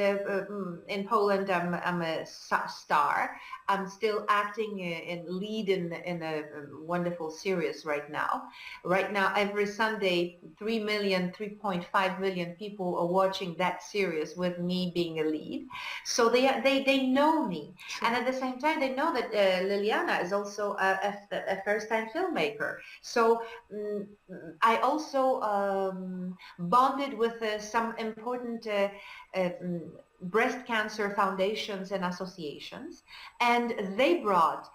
in Poland I'm a star. I'm still acting in lead in a wonderful series right now. Right now, every Sunday, 3.5 million people are watching that series with me being a lead. So they know me. Sure. And at the same time, they know that Liliana is also a first-time filmmaker. So I also bonded with some important breast cancer foundations and associations, and they brought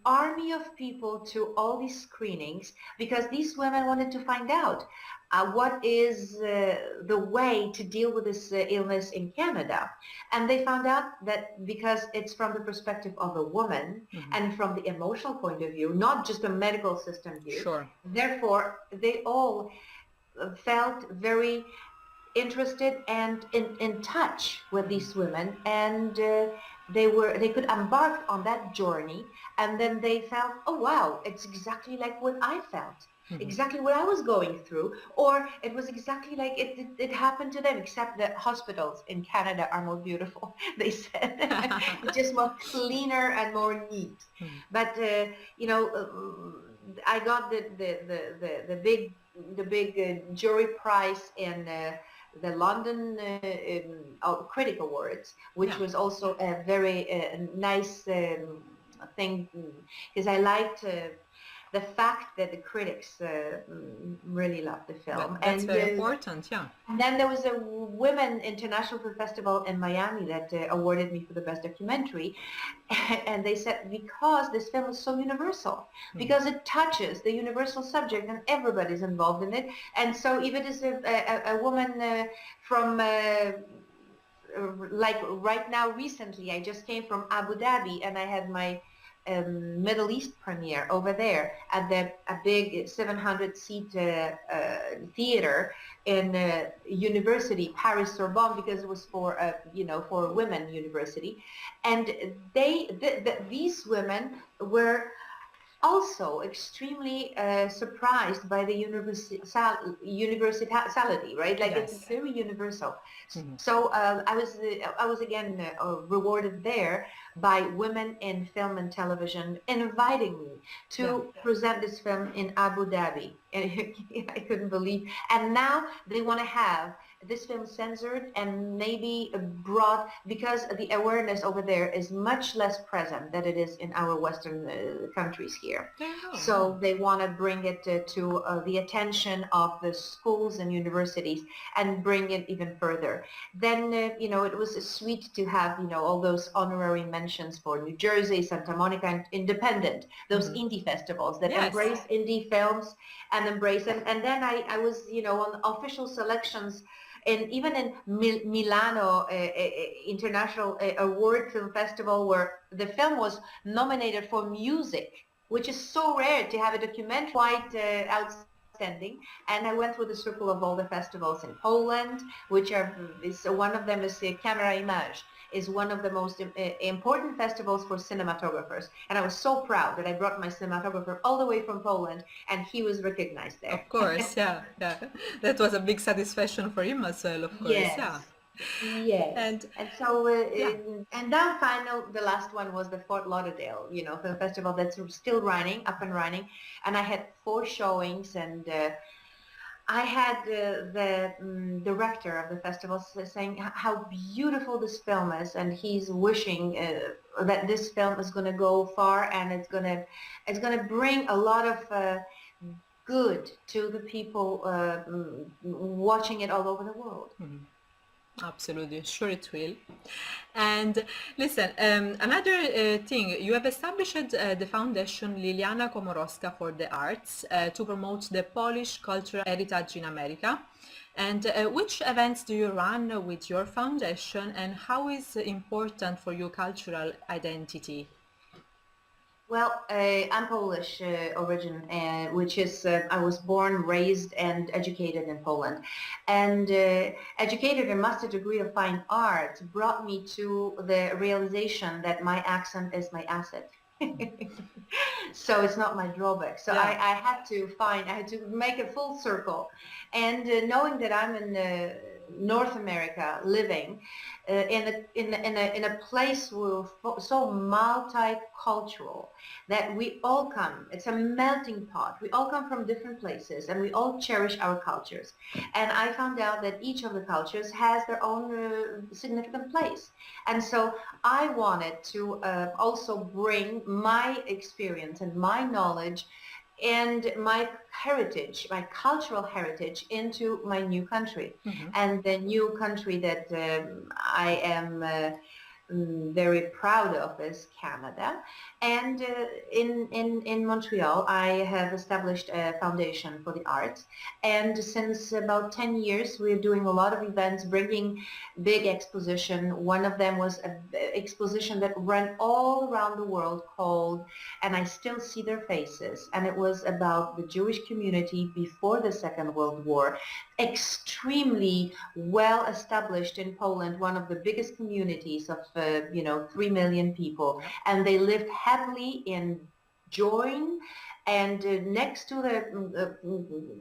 army of people to all these screenings, because these women wanted to find out what is the way to deal with this illness in Canada. And they found out that because it's from the perspective of a woman, and from the emotional point of view, not just a medical system view. Sure. Therefore, they all felt very interested and in touch with these women, and they could embark on that journey, and then they felt, oh wow, it's exactly like what I felt, exactly what I was going through, or it was exactly like it happened to them, except that hospitals in Canada are more beautiful, they said. It's just more cleaner and more neat. But I got the big jury prize in the London Critic Awards, which was also a very nice thing, because I liked the fact that the critics really loved the film. That's very important, yeah. And then there was a Women International Film Festival in Miami that awarded me for the best documentary. And they said, because this film is so universal, because it touches the universal subject and everybody's involved in it. And so if it is a woman from like right now, recently, I just came from Abu Dhabi, and I had my Middle East premiere over there at a big 700-seat theater in university, Paris Sorbonne, because it was for for women university, and these women were also extremely surprised by the universality, right? Like Yes. it's very universal. Mhm. So I was again rewarded there by women in film and television inviting me to present this film in Abu Dhabi, and I couldn't believe. And now they want to have this film censored and maybe brought, because the awareness over there is much less present than it is in our Western countries here. So they want to bring it to the attention of the schools and universities and bring it even further. Then, it was sweet to have, all those honorary mentions for New Jersey, Santa Monica, and Independent, those indie festivals that embrace indie films and embrace, and then I was, on official selections even in Milano International Award Film Festival, where the film was nominated for music, which is so rare to have a documentary, quite outstanding. And I went through the circle of all the festivals in Poland, which one of them is Camera Image, is one of the most important festivals for cinematographers. And I was so proud that I brought my cinematographer all the way from Poland, and he was recognized there. Of course, yeah. That was a big satisfaction for him as well, of course, Yes. Yes. And so, and then the last one was the Fort Lauderdale, film festival that's still running, up and running. And I had 4 showings, and I had the director of the festival saying how beautiful this film is, and he's wishing that this film is going to go far, and it's going to bring a lot of good to the people watching it all over the world. Absolutely, sure it will. And listen, another thing, you have established the foundation Liliana Komorowska for the Arts to promote the Polish cultural heritage in America. And which events do you run with your foundation, and how is important for your cultural identity? Well, I'm Polish origin, which is I was born, raised, and educated in Poland. And educated in master degree of fine arts brought me to the realization that my accent is my asset. So it's not my drawback. So I had to make a full circle. And knowing that I'm in North America, living in a place where so multicultural, that we all come. It's a melting pot. We all come from different places, and we all cherish our cultures. And I found out that each of the cultures has their own significant place. And so I wanted to also bring my experience and my knowledge and my heritage, my cultural heritage, into my new country. And the new country that I am very proud of is Canada. And in Montreal, I have established a foundation for the arts. And since about 10 years, we're doing a lot of events, bringing big exposition. One of them was an exposition that ran all around the world called, and I still see their faces, and it was about the Jewish community before the Second World War, extremely well established in Poland, one of the biggest communities of 3 million people, and they lived happily in joy, and next to the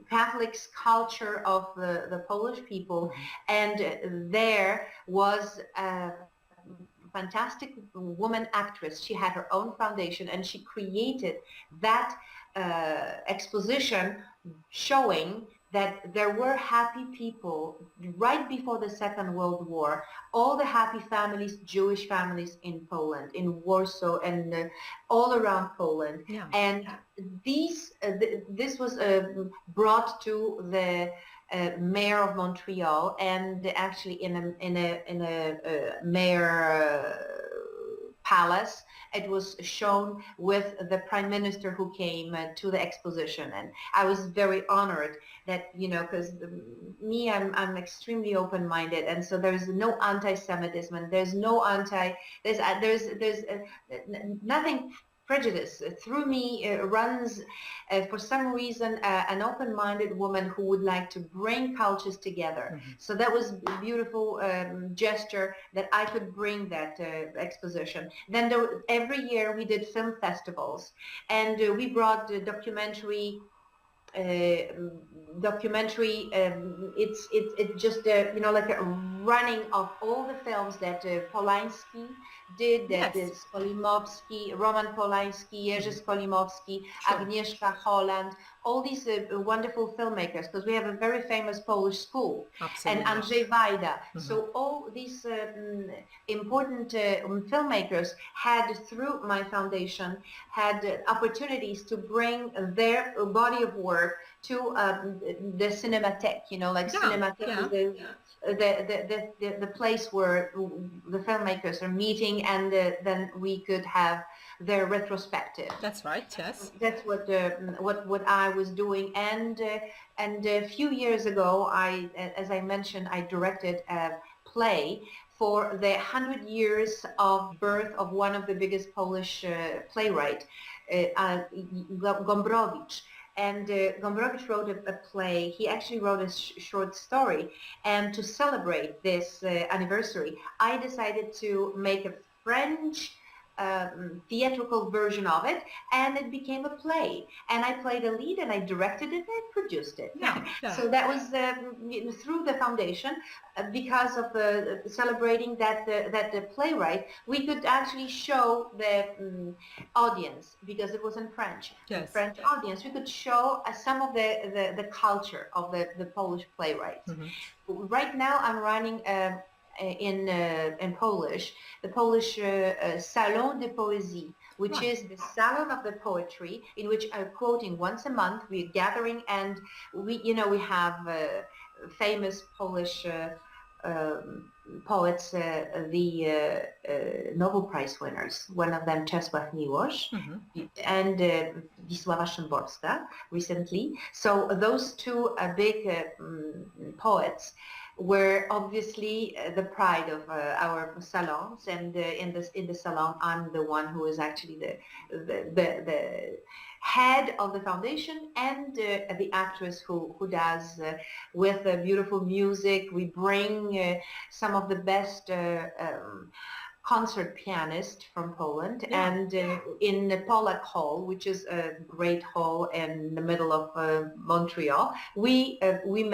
Catholic culture of the Polish people. And there was a fantastic woman actress. She had her own foundation, and she created that exposition showing that there were happy people right before the Second World War, all the happy families, Jewish families in Poland, in Warsaw, and all around Poland. And this was brought to the mayor of Montreal, and actually in a mayor palace. It was shown with the prime minister who came to the exposition, and I was very honored that, because I'm extremely open-minded, and so there's no anti-Semitism, and there's no there's nothing prejudice. Through me runs, for some reason, an open-minded woman who would like to bring cultures together. So that was a beautiful gesture that I could bring that exposition. Then every year we did film festivals, and we brought the documentary. It's just like a running of all the films that Polanski did, that Yes. Skolimowski, Roman Polanski, Jerzy Skolimowski, Sure. Agnieszka Holland, all these wonderful filmmakers, because we have a very famous Polish school, Absolutely. and Andrzej Wajda. So all these important filmmakers had, through my foundation, had opportunities to bring their body of work to the Cinematheque, Cinematheque is the place where the filmmakers are meeting, and then we could have their retrospective. That's right. Yes. That's what I was doing, and a few years ago, as I mentioned, I directed a play for the 100 years of birth of one of the biggest Polish playwright, Gombrowicz. And Gombrowicz wrote a play. He actually wrote a short story. And to celebrate this anniversary, I decided to make a French theatrical version of it, and it became a play. And I played a lead, and I directed it, and I produced it. Yeah. So that was through the foundation, because of celebrating that the playwright, we could actually show the audience, because it was in French, Yes. the French audience. We could show some of the culture of the Polish playwright. Right now, I'm running in Polish, the Polish Salon de Poésie, which is the salon of the poetry, in which I'm quoting once a month. We're gathering, and we have famous Polish poets, the Nobel Prize winners. One of them, Czesław Miłosz, and Wisława Szymborska recently. So those two big poets were obviously the pride of our salons, and in the salon, I'm the one who is actually the head of the foundation, and the actress who does with beautiful music. We bring some of the best concert pianist from Poland, and in the Polak Hall, which is a great hall in the middle of Montreal, we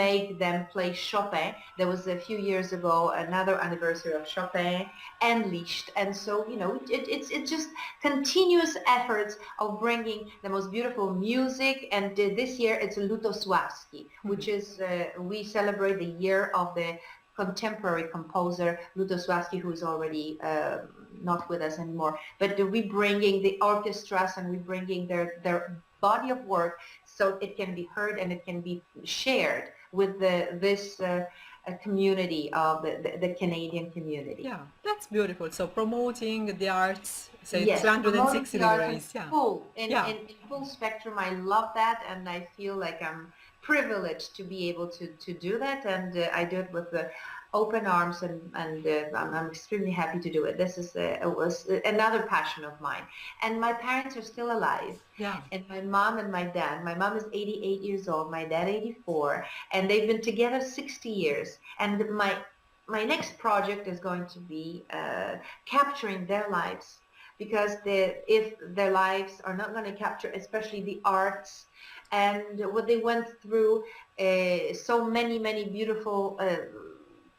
make them play Chopin. There was a few years ago another anniversary of Chopin and Liszt, and so it's just continuous efforts of bringing the most beautiful music. And this year it's Lutosławski, which is we celebrate the year of the contemporary composer Lutosławski, who is already not with us anymore. But we're bringing the orchestras, and we're bringing their body of work, so it can be heard and it can be shared with this community of the Canadian community. Yeah, that's beautiful. So promoting the arts, say Yes, 360 degrees. In full spectrum. I love that, and I feel like I'm privileged to be able to do that, and I do it with the open arms, and I'm extremely happy to do it. This is was another passion of mine. And my parents are still alive. Yeah. And my mom and my dad. My mom is 88 years old, my dad 84, and they've been together 60 years. And my next project is going to be capturing their lives, because if their lives are not going to capture, especially the arts, and what they went through, so many beautiful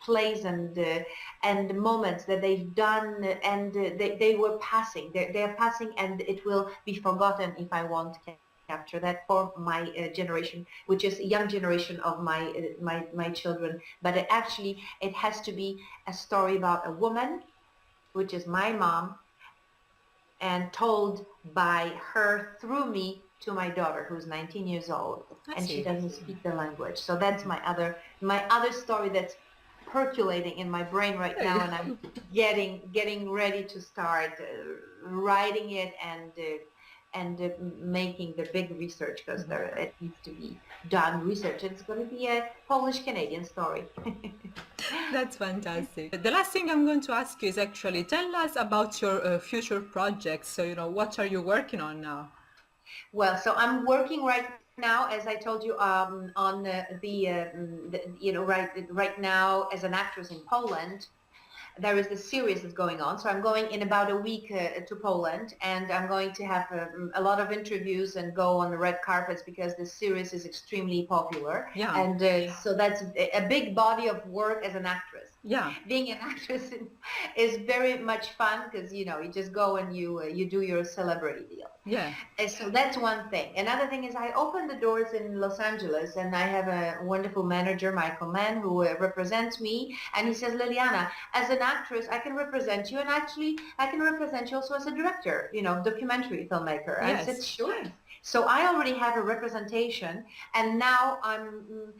plays and moments that they've done, and they were passing. They're passing, and it will be forgotten if I won't capture that for my generation, which is a young generation of my children. But it has to be a story about a woman, which is my mom, and told by her through me to my daughter, who's 19 years old, and she doesn't speak the language. So that's my other story that's percolating in my brain right now, and I'm getting ready to start writing it and and making the big research, because it needs to be done research. It's going to be a Polish-Canadian story. That's fantastic. The last thing I'm going to ask you is actually tell us about your future projects. So, what are you working on now? Well, so I'm working right now, as I told you, on right now as an actress in Poland. There is this series that's going on. So I'm going in about a week to Poland, and I'm going to have a lot of interviews and go on the red carpets, because this series is extremely popular. Yeah. And so that's a big body of work as an actress. Yeah. Being an actress is very much fun, because, you just go and you do your celebrity deal. Yeah. And so that's one thing. Another thing is I opened the doors in Los Angeles, and I have a wonderful manager, Michael Mann, who represents me. And he says, Liliana, as an actress, I can represent you, and actually I can represent you also as a director, documentary filmmaker. Yes. I said, sure. So I already have a representation, and now I'm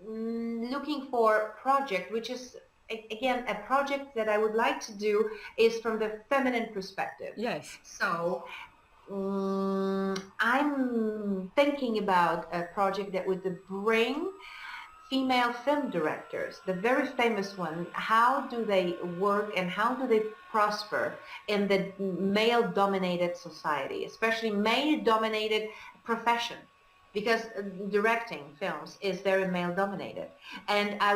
looking for a project, which is, again, a project that I would like to do is from the feminine perspective. Yes. So I'm thinking about a project that would bring female film directors, the very famous one. How do they work and how do they prosper in the male-dominated society, especially male-dominated profession? Because directing films is very male-dominated. And I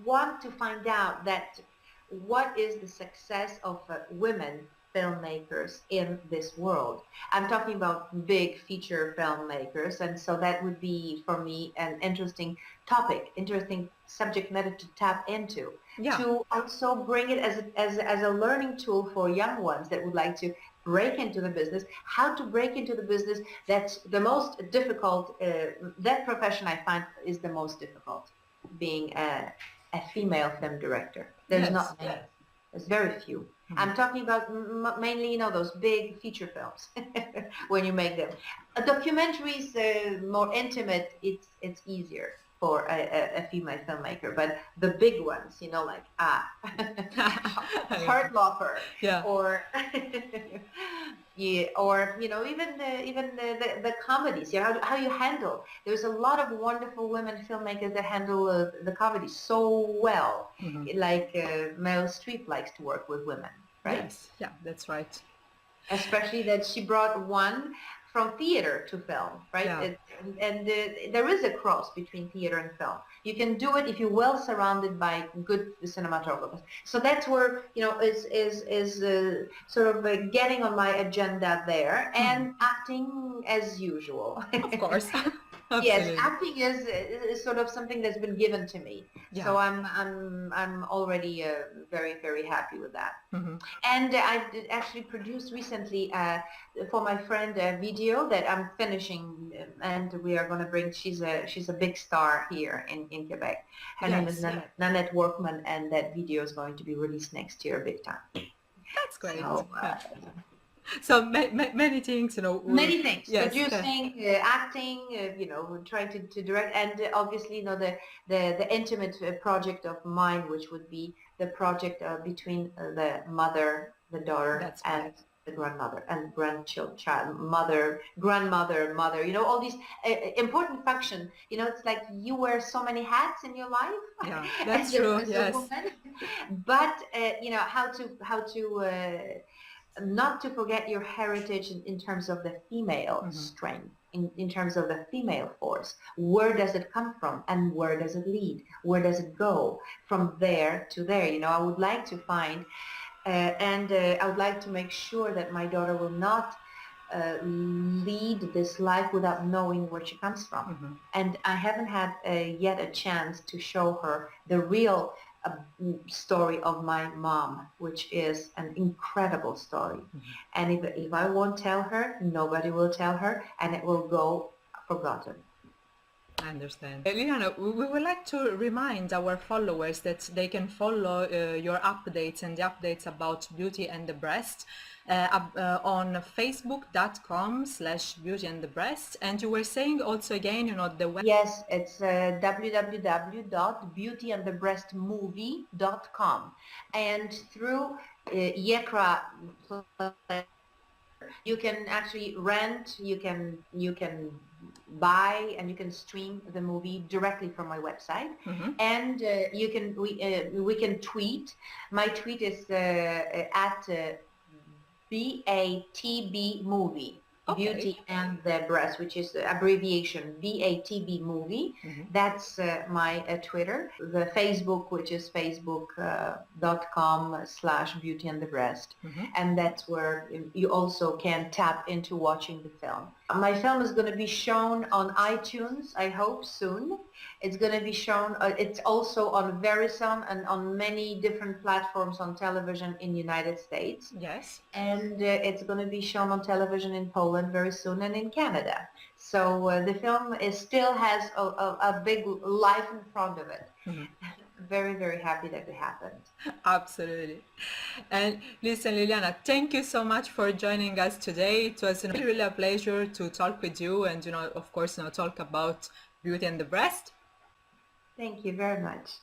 want to find out that what is the success of women filmmakers in this world. I'm talking about big feature filmmakers, and so that would be for me an interesting topic, interesting subject matter to tap into. Yeah. To also bring it as a learning tool for young ones that would like to break into the business, how to break into the business. That's the most difficult, that profession I find is the most difficult, being a female film director. There's not many. There's very few. I'm talking about mainly, those big feature films when you make them. Documentaries, more intimate, it's easier for a female filmmaker, but the big ones, like Heart Locker, yeah. or yeah, or even the comedies. How you handle. There's a lot of wonderful women filmmakers that handle the comedies so well. Like Meryl Streep likes to work with women, right? Yes, yeah, that's right. Especially that she brought one from theater to film, right? Yeah. There is a cross between theater and film. You can do it if you're well surrounded by good cinematographers. So that's where, is sort of getting on my agenda there, and acting as usual. Of course. Yes, acting is sort of something that's been given to me. Yeah. So I'm already very, very happy with that. And I actually produced recently for my friend a video that I'm finishing, and we are going to bring. She's a big star here in Quebec. Her name is Nanette Workman, and that video is going to be released next year, big time. That's great. So, many things, Many things. Yes. Producing, acting, trying to direct, and obviously, the intimate project of mine, which would be the project between the mother, the daughter, and the grandmother and grandchild, mother, grandmother, mother. All these important functions. It's like you wear so many hats in your life. Yeah, that's true. Yes. But how to not to forget your heritage in terms of the female strength, in terms of the female force. Where does it come from, and where does it lead? Where does it go from there to there? I would like to find, and I would like to make sure that my daughter will not lead this life without knowing where she comes from. And I haven't had yet a chance to show her the real story of my mom, which is an incredible story. And if I won't tell her, nobody will tell her, and it will go forgotten. I understand. Liliana, we would like to remind our followers that they can follow your updates and the updates about Beauty and the Breast on facebook.com/Beauty and the Breast. And you were saying also again, the web. Yes, it's www.beautyandthebreastmovie.com. And through YECRA, You can actually rent, you can buy, and you can stream the movie directly from my website. And we can tweet. My tweet is at BATB movie. Okay. Beauty and the Breast, which is the abbreviation BATB movie. That's my Twitter. The Facebook, which is facebook.com/beauty and the breast. And that's where you also can tap into watching the film. My film is going to be shown on iTunes, I hope soon. It's going to be shown, it's also on Verizon and on many different platforms on television in the United States. Yes. And it's going to be shown on television in Poland very soon and in Canada. So the film still has a big life in front of it. Very, very happy that it happened. Absolutely. And listen, Liliana, thank you so much for joining us today. It was really a pleasure to talk with you and, of course, talk about Beauty and the Breast. Thank you very much.